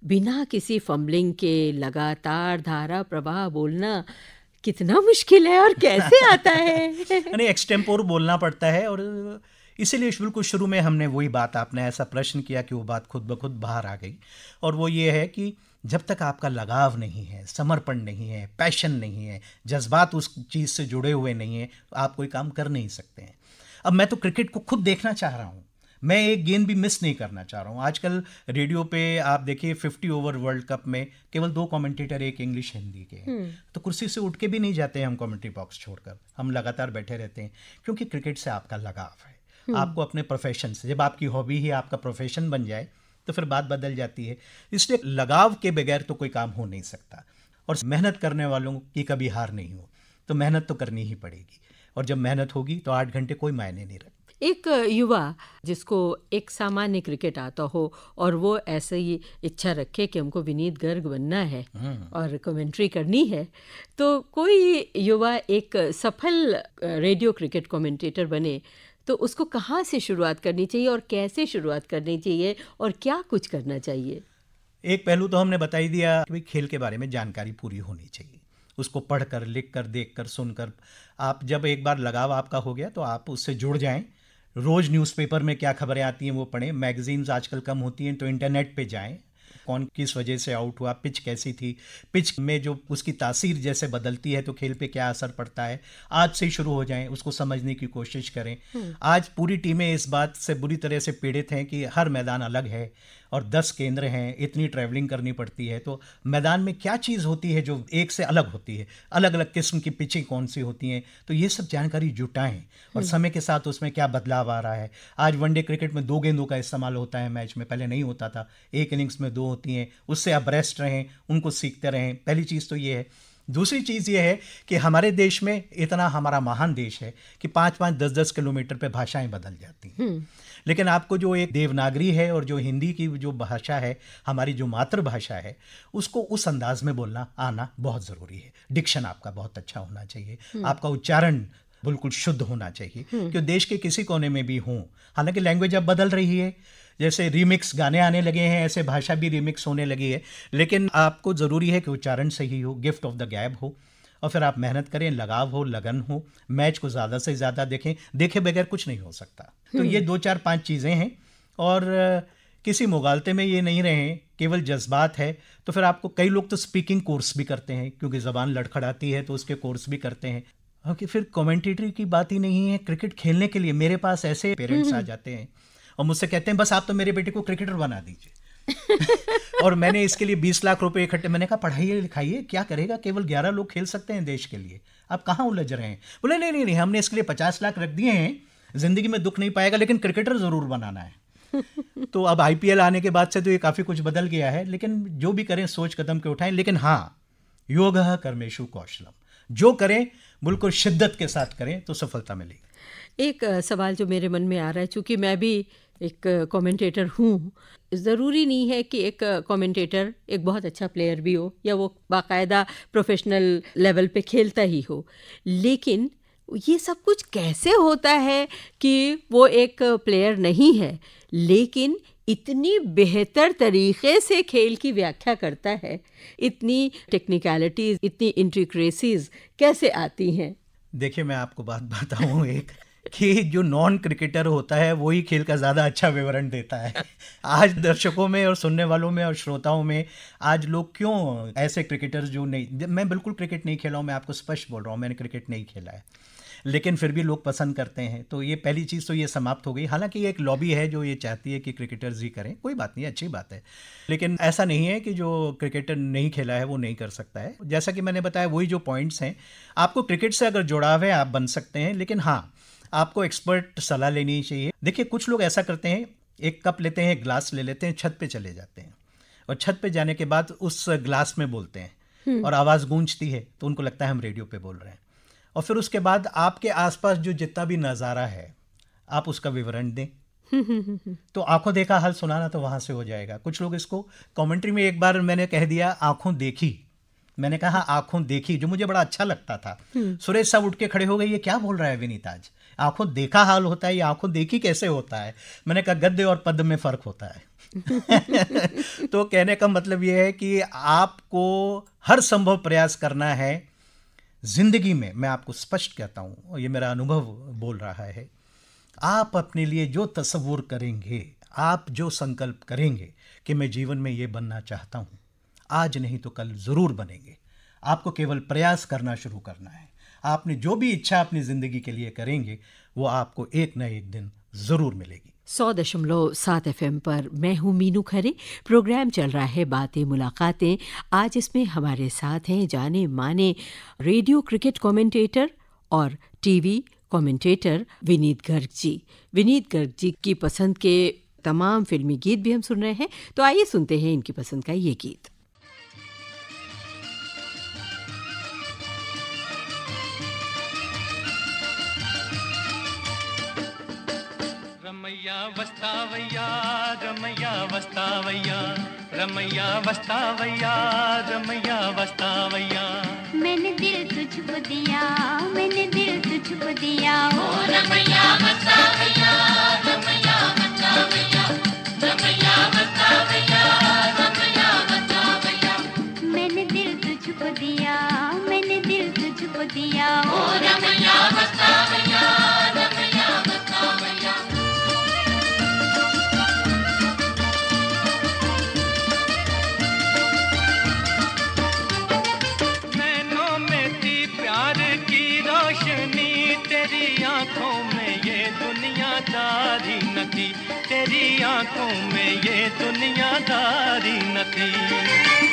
बिना किसी फंबलिंग के लगातार धारा प्रवाह बोलना कितना मुश्किल है और कैसे आता है? यानी एक्सटेम्पोर बोलना पड़ता है, और इसीलिए बिल्कुल शुरू में हमने वही बात, आपने ऐसा प्रश्न किया कि वो बात खुद ब खुद बाहर आ गई, और वो ये है कि जब तक आपका लगाव नहीं है, समर्पण नहीं है, पैशन नहीं है, जज्बात उस चीज़ से जुड़े हुए नहीं हैं, आप कोई काम कर नहीं सकते हैं। अब मैं तो क्रिकेट को खुद देखना चाह रहा हूँ, मैं एक गेंद भी मिस नहीं करना चाह रहा हूँ। आजकल रेडियो पे आप देखिए 50 ओवर वर्ल्ड कप में केवल 2 कमेंटेटर, एक इंग्लिश हिंदी के हैं, तो कुर्सी से उठ के भी नहीं जाते हैं हम कमेंट्री बॉक्स छोड़कर, हम लगातार बैठे रहते हैं, क्योंकि क्रिकेट से आपका लगाव है। आपको अपने प्रोफेशन से, जब आपकी हॉबी ही आपका प्रोफेशन बन जाए तो फिर बात बदल जाती है। इसलिए लगाव के बगैर तो कोई काम हो नहीं सकता, और मेहनत करने वालों की कभी हार नहीं हो, तो मेहनत तो करनी ही पड़ेगी, और जब मेहनत होगी तो 8 घंटे कोई मायने नहीं रखते। एक युवा जिसको एक सामान्य क्रिकेट आता हो और वो ऐसे ही इच्छा रखे कि हमको विनीत गर्ग बनना है और कमेंट्री करनी है, तो कोई युवा एक सफल रेडियो क्रिकेट कमेंटेटर बने तो उसको कहाँ से शुरुआत करनी चाहिए और कैसे शुरुआत करनी चाहिए और क्या कुछ करना चाहिए? एक पहलू तो हमने बता ही दिया कि भाई खेल के बारे में जानकारी पूरी होनी चाहिए, उसको पढ़कर, लिखकर, देखकर, सुनकर। आप जब एक बार लगाव आपका हो गया तो आप उससे जुड़ जाएं। रोज़ न्यूज़पेपर में क्या खबरें आती हैं वो पढ़ें, मैगजीन्स आजकल कम होती हैं तो इंटरनेट पे जाएं, कौन किस वजह से आउट हुआ, पिच कैसी थी, पिच में जो उसकी तासीर जैसे बदलती है तो खेल पे क्या असर पड़ता है, आज से ही शुरू हो जाएं, उसको समझने की कोशिश करें। आज पूरी टीमें इस बात से बुरी तरह से पीड़ित हैं कि हर मैदान अलग है और 10 केंद्र हैं, इतनी ट्रैवलिंग करनी पड़ती है, तो मैदान में क्या चीज़ होती है जो एक से अलग होती है, अलग अलग किस्म की पिचें कौन सी होती हैं, तो ये सब जानकारी जुटाएं और समय के साथ उसमें क्या बदलाव आ रहा है। आज वनडे क्रिकेट में 2 गेंदों का इस्तेमाल होता है मैच में, पहले नहीं होता था, एक इनिंग्स में 2 होती हैं, उससे आप ब्रेस्ट रहें, उनको सीखते रहें। पहली चीज़ तो ये है। दूसरी चीज़ ये है कि हमारे देश में, इतना हमारा महान देश है कि 5-5, 10-10 किलोमीटर पे भाषाएं बदल जाती हैं, लेकिन आपको जो एक देवनागरी है और जो हिंदी की जो भाषा है, हमारी जो मातृभाषा है, उसको उस अंदाज में बोलना आना बहुत ज़रूरी है। डिक्शन आपका बहुत अच्छा होना चाहिए, आपका उच्चारण बिल्कुल शुद्ध होना चाहिए, कि देश के किसी कोने में भी हों। हालांकि लैंग्वेज अब बदल रही है, जैसे रीमिक्स गाने आने लगे हैं, ऐसे भाषा भी रीमिक्स होने लगी है, लेकिन आपको ज़रूरी है कि उच्चारण सही हो, गिफ्ट ऑफ द गैब हो, और फिर आप मेहनत करें, लगाव हो, लगन हो, मैच को ज़्यादा से ज़्यादा देखें, देखे बगैर कुछ नहीं हो सकता। तो ये 2-4-5 चीज़ें हैं, और किसी मुगालते में ये नहीं रहें, केवल जज्बात है तो फिर आपको, कई लोग तो स्पीकिंग कोर्स भी करते हैं क्योंकि ज़बान लड़खड़ाती है तो उसके कोर्स भी करते हैं। क्योंकि फिर कमेंटेटरी की बात ही नहीं है, क्रिकेट खेलने के लिए मेरे पास ऐसे पेरेंट्स आ जाते हैं और मुझसे कहते हैं बस आप तो मेरे बेटे को क्रिकेटर बना दीजिए। और मैंने इसके लिए 20 लाख रुपए इकट्ठे, मैंने कहा पढ़ाइए लिखाइए, क्या करेगा, केवल 11 लोग खेल सकते हैं देश के लिए, आप कहाँ उलझ रहे हैं। बोले नहीं, हमने इसके लिए 50 लाख रख दिए हैं, जिंदगी में दुख नहीं पाएगा लेकिन क्रिकेटर ज़रूर बनाना है। तो अब IPL आने के बाद से तो ये काफ़ी कुछ बदल गया है, लेकिन जो भी करें सोच कदम के उठाएं, लेकिन हाँ, योगः कर्मेषु कौशलम, जो करें बिल्कुल शिद्दत के साथ करें तो सफलता मिलेगी। एक सवाल जो मेरे मन में आ रहा है, चूँकि मैं भी एक कमेंटेटर हूँ, ज़रूरी नहीं है कि एक कमेंटेटर एक बहुत अच्छा प्लेयर भी हो या वो बाकायदा प्रोफेशनल लेवल पे खेलता ही हो, लेकिन ये सब कुछ कैसे होता है कि वो एक प्लेयर नहीं है लेकिन इतनी बेहतर तरीके से खेल की व्याख्या करता है, इतनी टेक्निकलिटीज़, इतनी इंट्रिक्रेसीज़ कैसे आती हैं? देखिए, मैं आपको बात बताऊँ एक, कि जो नॉन क्रिकेटर होता है वही खेल का ज़्यादा अच्छा विवरण देता है। आज दर्शकों में और सुनने वालों में और श्रोताओं में आज लोग क्यों ऐसे क्रिकेटर्स जो नहीं, मैं बिल्कुल क्रिकेट नहीं खेला हूँ, मैं आपको स्पष्ट बोल रहा हूँ, मैंने क्रिकेट नहीं खेला है, लेकिन फिर भी लोग पसंद करते हैं, तो ये पहली चीज़ तो ये समाप्त हो गई। हालांकि एक लॉबी है जो ये चाहती है कि क्रिकेटर्स ही करें, कोई बात नहीं, अच्छी बात है, लेकिन ऐसा नहीं है कि जो क्रिकेटर नहीं खेला है वो नहीं कर सकता है। जैसा कि मैंने बताया, वही जो पॉइंट्स हैं, आपको क्रिकेट से अगर जुड़ाव है आप बन सकते हैं, लेकिन हाँ, आपको एक्सपर्ट सलाह लेनी चाहिए। देखिए, कुछ लोग ऐसा करते हैं, एक कप लेते हैं, एक ग्लास ले लेते हैं, छत पे चले जाते हैं और छत पे जाने के बाद उस ग्लास में बोलते हैं और आवाज़ गूंजती है तो उनको लगता है हम रेडियो पे बोल रहे हैं, और फिर उसके बाद आपके आसपास जो जितना भी नज़ारा है आप उसका विवरण दें। तो आंखों देखा हाल सुनाना तो वहाँ से हो जाएगा। कुछ लोग इसको कमेंट्री में, एक बार मैंने कह दिया आंखों देखी, मैंने कहा आंखों देखी, जो मुझे बड़ा अच्छा लगता था। सुरेश साहब उठ के खड़े हो गए, ये क्या बोल रहा है विनीत, आज आंखों देखा हाल होता है, ये आंखों देखी कैसे होता है। मैंने कहा गद्य और पद्य में फ़र्क होता है। तो कहने का मतलब ये है कि आपको हर संभव प्रयास करना है जिंदगी में। मैं आपको स्पष्ट कहता हूँ, और ये मेरा अनुभव बोल रहा है, आप अपने लिए जो तसव्वुर करेंगे, आप जो संकल्प करेंगे कि मैं जीवन में ये बनना चाहता हूँ, आज नहीं तो कल ज़रूर बनेंगे। आपको केवल प्रयास करना शुरू करना है। आपने जो भी इच्छा अपनी ज़िंदगी के लिए करेंगे वो आपको एक न एक दिन ज़रूर मिलेगी। 100.7 FM पर मैं हूँ मीनू खरे। प्रोग्राम चल रहा है बातें मुलाकातें। आज इसमें हमारे साथ हैं जाने माने रेडियो क्रिकेट कमेंटेटर और टीवी कमेंटेटर विनीत गर्ग जी। विनीत गर्ग जी की पसंद के तमाम फिल्मी गीत भी हम सुन रहे हैं, तो आइए सुनते हैं इनकी पसंद का ये गीत। रमैया वस्तावैया रमैया वस्तावैया रमैया वस्तावैया रमैया वस्तावैया। मैंने दिल तुझको दिया, मैंने दिल तुझको दिया, ओ रमैया वस्तावैया रमैया वस्तावैया रमैया वस्तावैया रमैया वस्तावैया। मैंने दिल तुझको दिया, मैंने दिल तुझको दिया, ओ रमैया वस्तावैया रमैया वस्तावैया। तेरी आंखों में ये दुनियादारी न थी, तेरी आंखों में ये दुनियादारी न थी।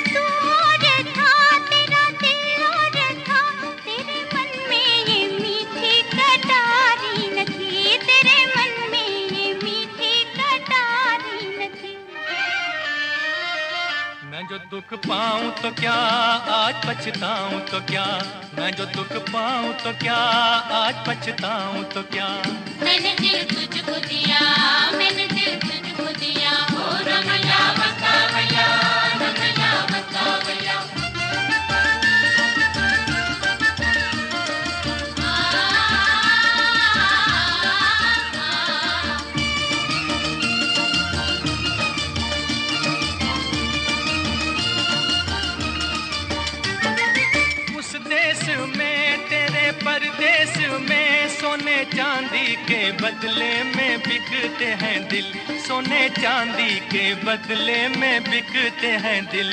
तू और था, तेरा दिल और था, तेरे मन में ये मीठी कटारी न थी, तेरे मन में ये मीठी कटारी न थी। मैं जो दुख पाऊं तो क्या, आज पछताऊं तो क्या, मैं जो दुख पाऊं तो क्या, आज पछताऊं तो क्या। मैंने दिल तुझको दिया, मैंने दिल तुझको दिया, ओ रमैया वस्तावैया रमैया वस्तावैया। परदेश में सोने चांदी के बदले में बिकते हैं दिल, सोने चांदी के बदले में बिकते हैं दिल।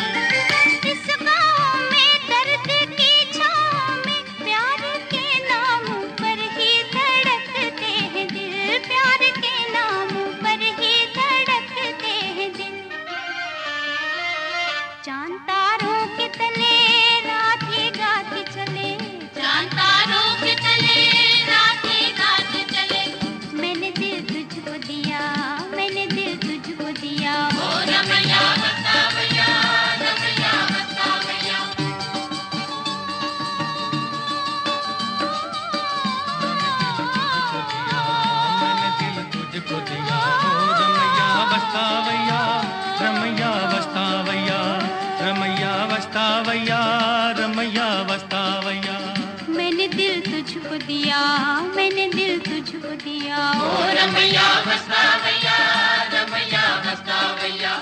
इस गाँव में दर्द की छाँव में प्यार के नाम पर ही धड़कते हैं दिल, प्यार के नाम पर ही धड़कते हैं दिल। चांद तारों के तले रात ही गाती चले, चांद तारों के तले रात ही गाती चले। मैंने दिल तुझको दिया, मैंने दिल तुझको दिया, ओ रमैया वस्तावैया रमैया वस्तावैया। मैंने दिल तुझको दिया, ओ रमैया वस्तावैया रमैया वस्तावैया रमैया वस्तावैया रमैया वस्तावैया। मैंने दिल तुझको दिया, मैंने दिल तुझको दिया, ओ रमैया वस्तावैया रमैया वस्तावैया।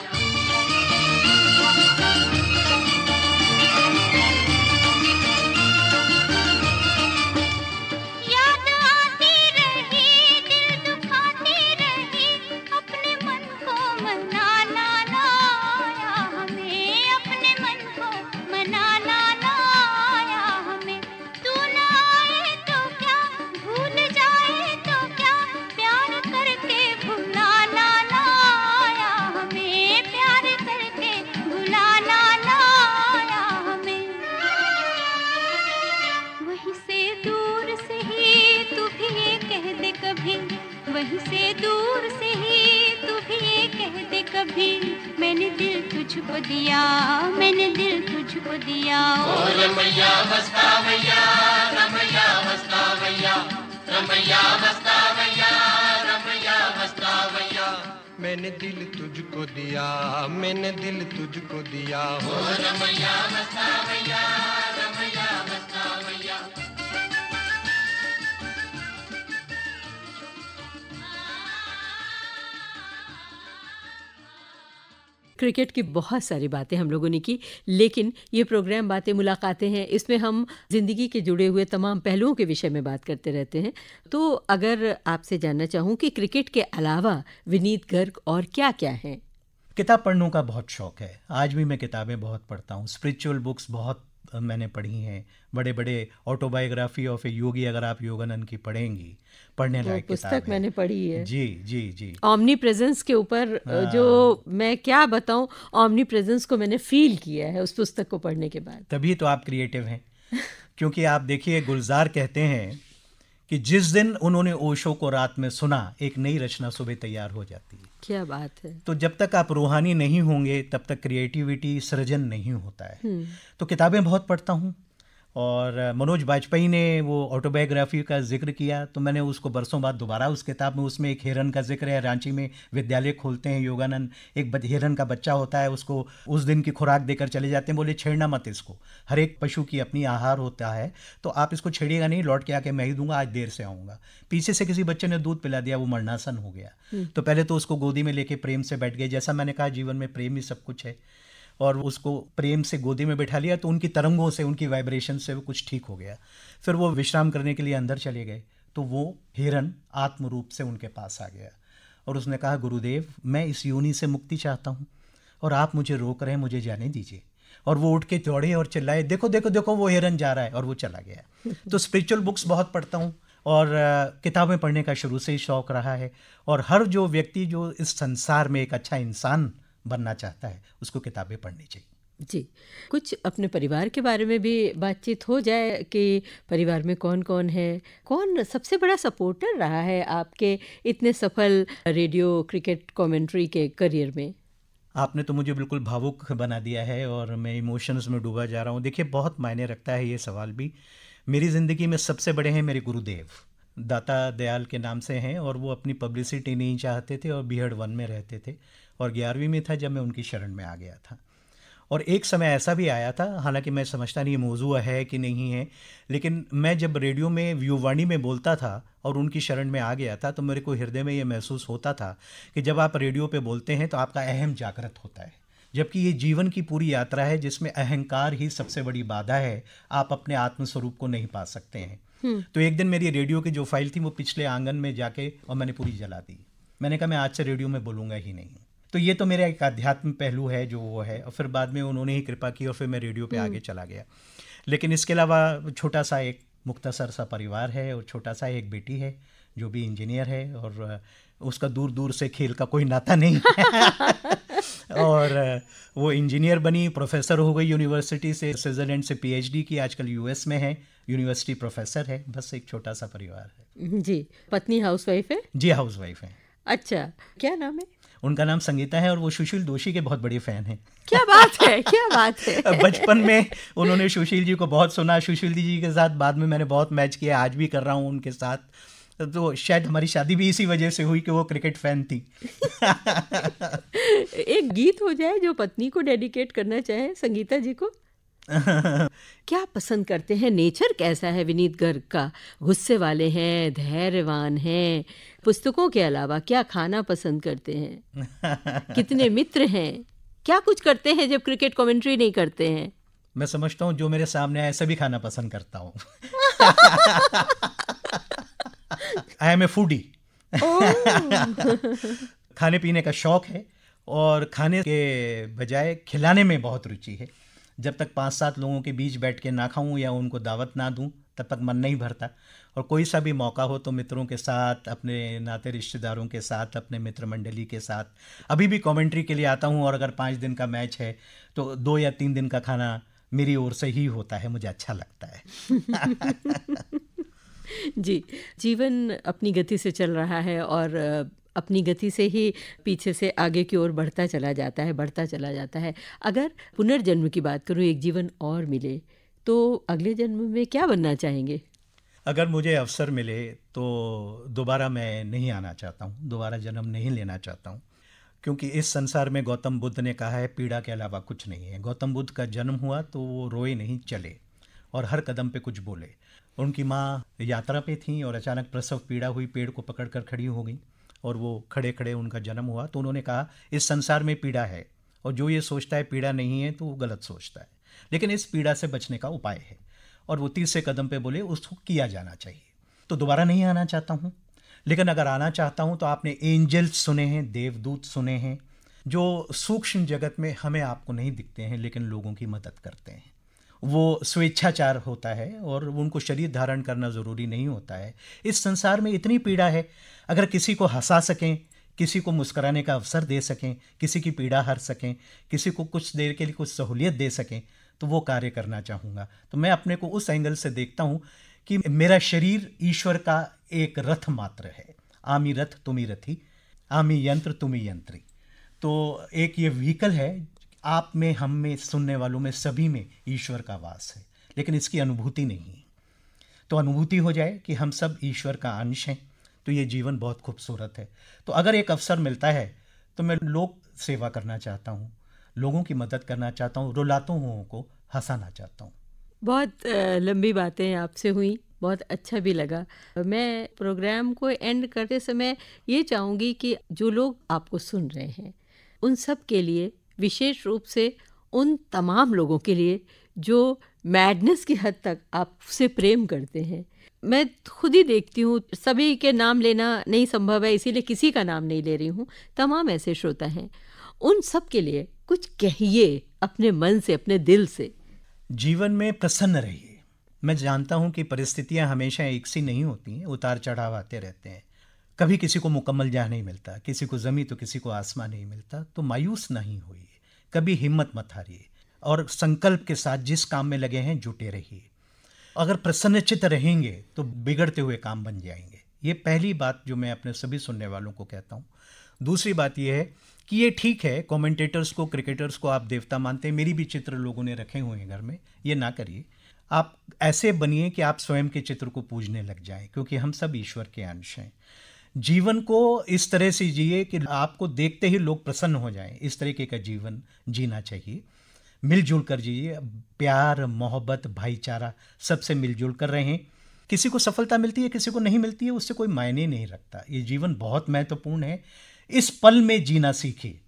याद आती रही, दिल दुखाती रही, अपने मन को मनाना ना आया हमें, अपने मन को मनाना ना आया हमें। तू ना आए तो क्या, भूल जाए तो क्या, प्यार करके भुलाना ना आया हमें, प्यार करके भुलाना ना आया हमें। वहीं से दूर से ही तू भी ये कह दे कभी, वहीं से दूर से ही तू भी ये कह दे कभी, मैंने दिल तुझको दिया, मैंने दिल तुझको दिया, ओ रमैया वस्तावैया रमैया वस्तावैया रमैया वस्तावैया रमैया वस्तावैया। मैंने दिल तुझको दिया, मैंने दिल तुझको दिया, ओ रमैया वस्तावैया रमैया वस्तावैया। क्रिकेट की बहुत सारी बातें हम लोगों ने की, लेकिन ये प्रोग्राम बातें मुलाकातें हैं, इसमें हम ज़िंदगी के जुड़े हुए तमाम पहलुओं के विषय में बात करते रहते हैं। तो अगर आपसे जानना चाहूँ कि क्रिकेट के अलावा विनीत गर्ग और क्या क्या हैं? किताब पढ़ने का बहुत शौक़ है, आज भी मैं किताबें बहुत पढ़ता हूँ। स्पिरिचुअल बुक्स बहुत मैंने पढ़ी हैं, बड़े बड़े ऑटोबायोग्राफी ऑफ ए योगी अगर आप योगानंद की पढ़ेंगी, पढ़ने लायक किताब पुस्तक है। मैंने पढ़ी है। जी जी जी। ओमनी प्रेजेंस के ऊपर जो मैं क्या बताऊं, ओमनी प्रेजेंस को मैंने फील किया है उस पुस्तक को पढ़ने के बाद। तभी तो आप क्रिएटिव हैं क्योंकि आप देखिए गुलजार कहते हैं कि जिस दिन उन्होंने ओशो को रात में सुना, एक नई रचना सुबह तैयार हो जाती है। क्या बात है। तो जब तक आप रूहानी नहीं होंगे तब तक क्रिएटिविटी सृजन नहीं होता है। तो किताबें बहुत पढ़ता हूँ, और मनोज बाजपेयी ने वो ऑटोबायोग्राफी का जिक्र किया तो मैंने उसको बरसों बाद दोबारा उस किताब में, उसमें एक हिरन का जिक्र है। रांची में विद्यालय खोलते हैं योगानंद, एक हिरन का बच्चा होता है, उसको उस दिन की खुराक देकर चले जाते हैं, बोले छेड़ना मत इसको, हर एक पशु की अपनी आहार होता है, तो आप इसको छेड़िएगा नहीं, लौट के आके मैं ही दूंगा, आज देर से आऊँगा। पीछे से किसी बच्चे ने दूध पिला दिया, वो मरणासन हो गया। तो पहले तो उसको गोदी में लेके प्रेम से बैठ गए, जैसा मैंने कहा जीवन में प्रेम ही सब कुछ है, और उसको प्रेम से गोदी में बैठा लिया तो उनकी तरंगों से, उनकी वाइब्रेशन से वो कुछ ठीक हो गया। फिर वो विश्राम करने के लिए अंदर चले गए तो वो हिरन आत्म रूप से उनके पास आ गया और उसने कहा, गुरुदेव मैं इस योनि से मुक्ति चाहता हूँ और आप मुझे रोक रहे हैं, मुझे जाने दीजिए। और वो उठ के दौड़े और चिल्लाए, देखो देखो देखो वो हिरन जा रहा है, और वो चला गया। तो स्पिरिचुअल बुक्स बहुत पढ़ता हूँ और किताबें पढ़ने का शुरू से ही शौक़ रहा है, और हर जो व्यक्ति जो इस संसार में एक अच्छा इंसान बनना चाहता है उसको किताबें पढ़नी चाहिए। जी, कुछ अपने परिवार के बारे में भी बातचीत हो जाए कि परिवार में कौन कौन है, कौन सबसे बड़ा सपोर्टर रहा है आपके इतने सफल रेडियो क्रिकेट कमेंट्री के करियर में। आपने तो मुझे बिल्कुल भावुक बना दिया है और मैं इमोशंस में डूबा जा रहा हूँ। देखिए बहुत मायने रखता है ये सवाल भी। मेरी ज़िंदगी में सबसे बड़े हैं मेरे गुरुदेव, दाता दयाल के नाम से हैं, और वो अपनी पब्लिसिटी नहीं चाहते थे और बीहड़ 1 में रहते थे, और 11वीं में था जब मैं उनकी शरण में आ गया था। और एक समय ऐसा भी आया था, हालांकि मैं समझता नहीं मौजूद है कि नहीं है, लेकिन मैं जब रेडियो में व्यूवाणी में बोलता था और उनकी शरण में आ गया था तो मेरे को हृदय में ये महसूस होता था कि जब आप रेडियो पे बोलते हैं तो आपका अहम जागृत होता है, जबकि ये जीवन की पूरी यात्रा है जिसमें अहंकार ही सबसे बड़ी बाधा है, आप अपने आत्मस्वरूप को नहीं पा सकते हैं। तो एक दिन मेरी रेडियो की जो फाइल थी वो पिछले आंगन में जाके और मैंने पूरी जला दी। मैंने कहा मैं आज से रेडियो में बोलूँगा ही नहीं। तो ये तो मेरा एक आध्यात्म पहलू है जो वो है, और फिर बाद में उन्होंने ही कृपा की और फिर मैं रेडियो पे आगे चला गया। लेकिन इसके अलावा छोटा सा एक मुख्तसर सा परिवार है और छोटा सा एक बेटी है जो भी इंजीनियर है, और उसका दूर दूर से खेल का कोई नाता नहीं और वो इंजीनियर बनी, प्रोफेसर हो गई यूनिवर्सिटी से, स्विट्ज़रलैंड से पीएचडी की, आजकल यूएस में है, यूनिवर्सिटी प्रोफेसर है। बस एक छोटा सा परिवार है। जी, पत्नी हाउसवाइफ है? जी हाउसवाइफ है। अच्छा, क्या नाम है? उनका नाम संगीता है और वो सुशील दोषी के बहुत बड़े फ़ैन हैं। क्या बात है, क्या बात है। बचपन में उन्होंने सुशील जी को बहुत सुना, सुशील जी के साथ बाद में मैंने बहुत मैच किया, आज भी कर रहा हूँ उनके साथ। तो शायद हमारी शादी भी इसी वजह से हुई कि वो क्रिकेट फैन थी। एक गीत हो जाए जो पत्नी को डेडिकेट करना चाहे संगीता जी को। क्या पसंद करते हैं? नेचर कैसा है विनीत गर्ग का? गुस्से वाले हैं, धैर्यवान हैं? पुस्तकों के अलावा क्या खाना पसंद करते हैं? कितने मित्र हैं? क्या कुछ करते हैं जब क्रिकेट कमेंट्री नहीं करते हैं? मैं समझता हूँ जो मेरे सामने आए सभी खाना पसंद करता हूँ। I am a foodie. खाने पीने का शौक है और खाने के बजाय खिलाने में बहुत रुचि है। जब तक 5-7 लोगों के बीच बैठ के ना खाऊं या उनको दावत ना दूं तब तक मन नहीं भरता। और कोई सा भी मौका हो तो मित्रों के साथ, अपने नाते रिश्तेदारों के साथ, अपने मित्र मंडली के साथ, अभी भी कमेंट्री के लिए आता हूं। और अगर 5 दिन का मैच है तो 2 या 3 दिन का खाना मेरी ओर से ही होता है, मुझे अच्छा लगता है। जी, जीवन अपनी गति से चल रहा है और अपनी गति से ही पीछे से आगे की ओर बढ़ता चला जाता है, बढ़ता चला जाता है। अगर पुनर्जन्म की बात करूं, एक जीवन और मिले तो अगले जन्म में क्या बनना चाहेंगे? अगर मुझे अवसर मिले तो दोबारा मैं नहीं आना चाहता हूँ, दोबारा जन्म नहीं लेना चाहता हूँ, क्योंकि इस संसार में गौतम बुद्ध ने कहा है पीड़ा के अलावा कुछ नहीं है। गौतम बुद्ध का जन्म हुआ तो वो रोए नहीं, चले और हर कदम पे कुछ बोले। उनकी माँ यात्रा पे थी और अचानक प्रसव पीड़ा हुई, पेड़ को पकड़कर खड़ी हो गई और वो खड़े खड़े उनका जन्म हुआ। तो उन्होंने कहा इस संसार में पीड़ा है और जो ये सोचता है पीड़ा नहीं है तो वो गलत सोचता है, लेकिन इस पीड़ा से बचने का उपाय है। और वो 30 कदम पे बोले उसको किया जाना चाहिए। तो दोबारा नहीं आना चाहता हूँ, लेकिन अगर आना चाहता हूँ तो आपने एंजल्स सुने हैं, देवदूत सुने हैं, जो सूक्ष्म जगत में हमें आपको नहीं दिखते हैं लेकिन लोगों की मदद करते हैं। वो स्वेच्छाचार होता है और उनको शरीर धारण करना ज़रूरी नहीं होता है। इस संसार में इतनी पीड़ा है, अगर किसी को हंसा सकें, किसी को मुस्कुराने का अवसर दे सकें, किसी की पीड़ा हर सकें, किसी को कुछ देर के लिए कुछ सहूलियत दे सकें, तो वो कार्य करना चाहूँगा। तो मैं अपने को उस एंगल से देखता हूँ कि मेरा शरीर ईश्वर का एक रथ मात्र है। आमी रथ तुमी रथी, आमी यंत्र तुमी यंत्री। तो एक ये व्हीकल है, आप में, हम में, सुनने वालों में, सभी में ईश्वर का वास है, लेकिन इसकी अनुभूति नहीं है। तो अनुभूति हो जाए कि हम सब ईश्वर का अंश हैं, तो ये जीवन बहुत खूबसूरत है। तो अगर एक अवसर मिलता है तो मैं लोक सेवा करना चाहता हूँ, लोगों की मदद करना चाहता हूँ, रुलातों हुओं को हंसाना चाहता हूँ। बहुत लंबी बातें आपसे हुई, बहुत अच्छा भी लगा। मैं प्रोग्राम को एंड करते समय ये चाहूँगी कि जो लोग आपको सुन रहे हैं उन सब के लिए, विशेष रूप से उन तमाम लोगों के लिए जो मैडनेस की हद तक आपसे प्रेम करते हैं। मैं खुद ही देखती हूँ, सभी के नाम लेना नहीं संभव है, इसीलिए किसी का नाम नहीं ले रही हूँ। तमाम ऐसे श्रोता हैं, उन सब के लिए कुछ कहिए अपने मन से, अपने दिल से। जीवन में प्रसन्न रहिए। मैं जानता हूँ कि परिस्थितियाँ हमेशा एक सी नहीं होती हैं, उतार चढ़ाव आते रहते हैं। कभी किसी को मुकम्मल जहाँ नहीं मिलता, किसी को ज़मीं तो किसी को आसमान नहीं मिलता। तो मायूस नहीं होइए, कभी हिम्मत मत हारिए और संकल्प के साथ जिस काम में लगे हैं जुटे रहिए। अगर प्रसन्नचित्त रहेंगे तो बिगड़ते हुए काम बन जाएंगे। ये पहली बात जो मैं अपने सभी सुनने वालों को कहता हूँ। दूसरी बात ये है कि ये ठीक है, कमेंटेटर्स को, क्रिकेटर्स को आप देवता मानते हैं, मेरी भी चित्र लोगों ने रखे हुए हैं घर में, ये ना करिए। आप ऐसे बनिए कि आप स्वयं के चित्र को पूजने लग जाएं, क्योंकि हम सब ईश्वर के अंश हैं। जीवन को इस तरह से जिए कि आपको देखते ही लोग प्रसन्न हो जाएं। इस तरीके का जीवन जीना चाहिए। मिलजुल कर जिए, प्यार, मोहब्बत, भाईचारा, सबसे मिलजुल कर रहें। किसी को सफलता मिलती है, किसी को नहीं मिलती है, उससे कोई मायने नहीं रखता। ये जीवन बहुत महत्वपूर्ण है। इस पल में जीना सीखिए,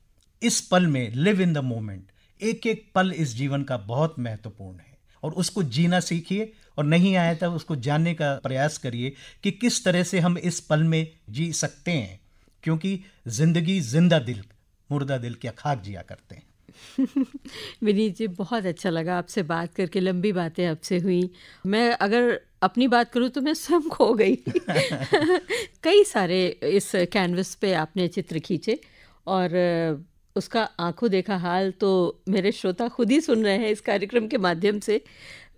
इस पल में लिव इन द मोमेंट। एक एक पल इस जीवन का बहुत महत्वपूर्ण है और उसको जीना सीखिए। और नहीं आया था उसको जानने का प्रयास करिए कि किस तरह से हम इस पल में जी सकते हैं, क्योंकि जिंदगी जिंदा दिल, मुर्दा दिल क्या खाक जिया करते हैं। विनीत जी, बहुत अच्छा लगा आपसे बात करके, लंबी बातें आपसे हुई। मैं अगर अपनी बात करूँ तो मैं स्वयं खो गई। कई सारे इस कैनवस पे आपने चित्र खींचे और उसका आंखों देखा हाल तो मेरे श्रोता खुद ही सुन रहे हैं इस कार्यक्रम के माध्यम से।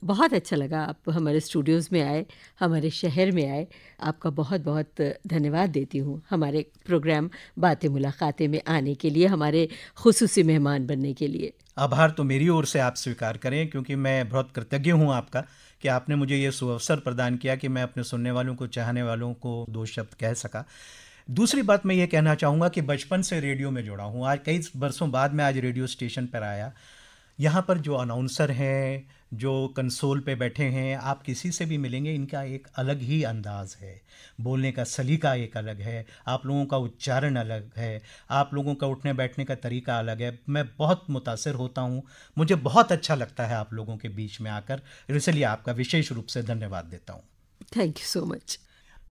बहुत अच्छा लगा आप हमारे स्टूडियोज़ में आए, हमारे शहर में आए। आपका बहुत बहुत धन्यवाद देती हूँ हमारे प्रोग्राम बातें मुलाकातें में आने के लिए, हमारे खुसूसी मेहमान बनने के लिए। आभार तो मेरी ओर से आप स्वीकार करें, क्योंकि मैं बहुत कृतज्ञ हूँ आपका कि आपने मुझे ये सुअवसर प्रदान किया कि मैं अपने सुनने वालों को, चाहने वालों को 2 शब्द कह सका। दूसरी बात मैं ये कहना चाहूँगा कि बचपन से रेडियो में जुड़ा हूँ। आज कई वर्षों बाद मैं आज रेडियो स्टेशन पर आया। यहाँ पर जो अनाउंसर हैं, जो कंसोल पे बैठे हैं, आप किसी से भी मिलेंगे, इनका एक अलग ही अंदाज़ है, बोलने का सलीका एक अलग है, आप लोगों का उच्चारण अलग है, आप लोगों का उठने बैठने का तरीका अलग है। मैं बहुत मुतासिर होता हूँ, मुझे बहुत अच्छा लगता है आप लोगों के बीच में आकर, इसलिए आपका विशेष रूप से धन्यवाद देता हूँ। Thank you so much.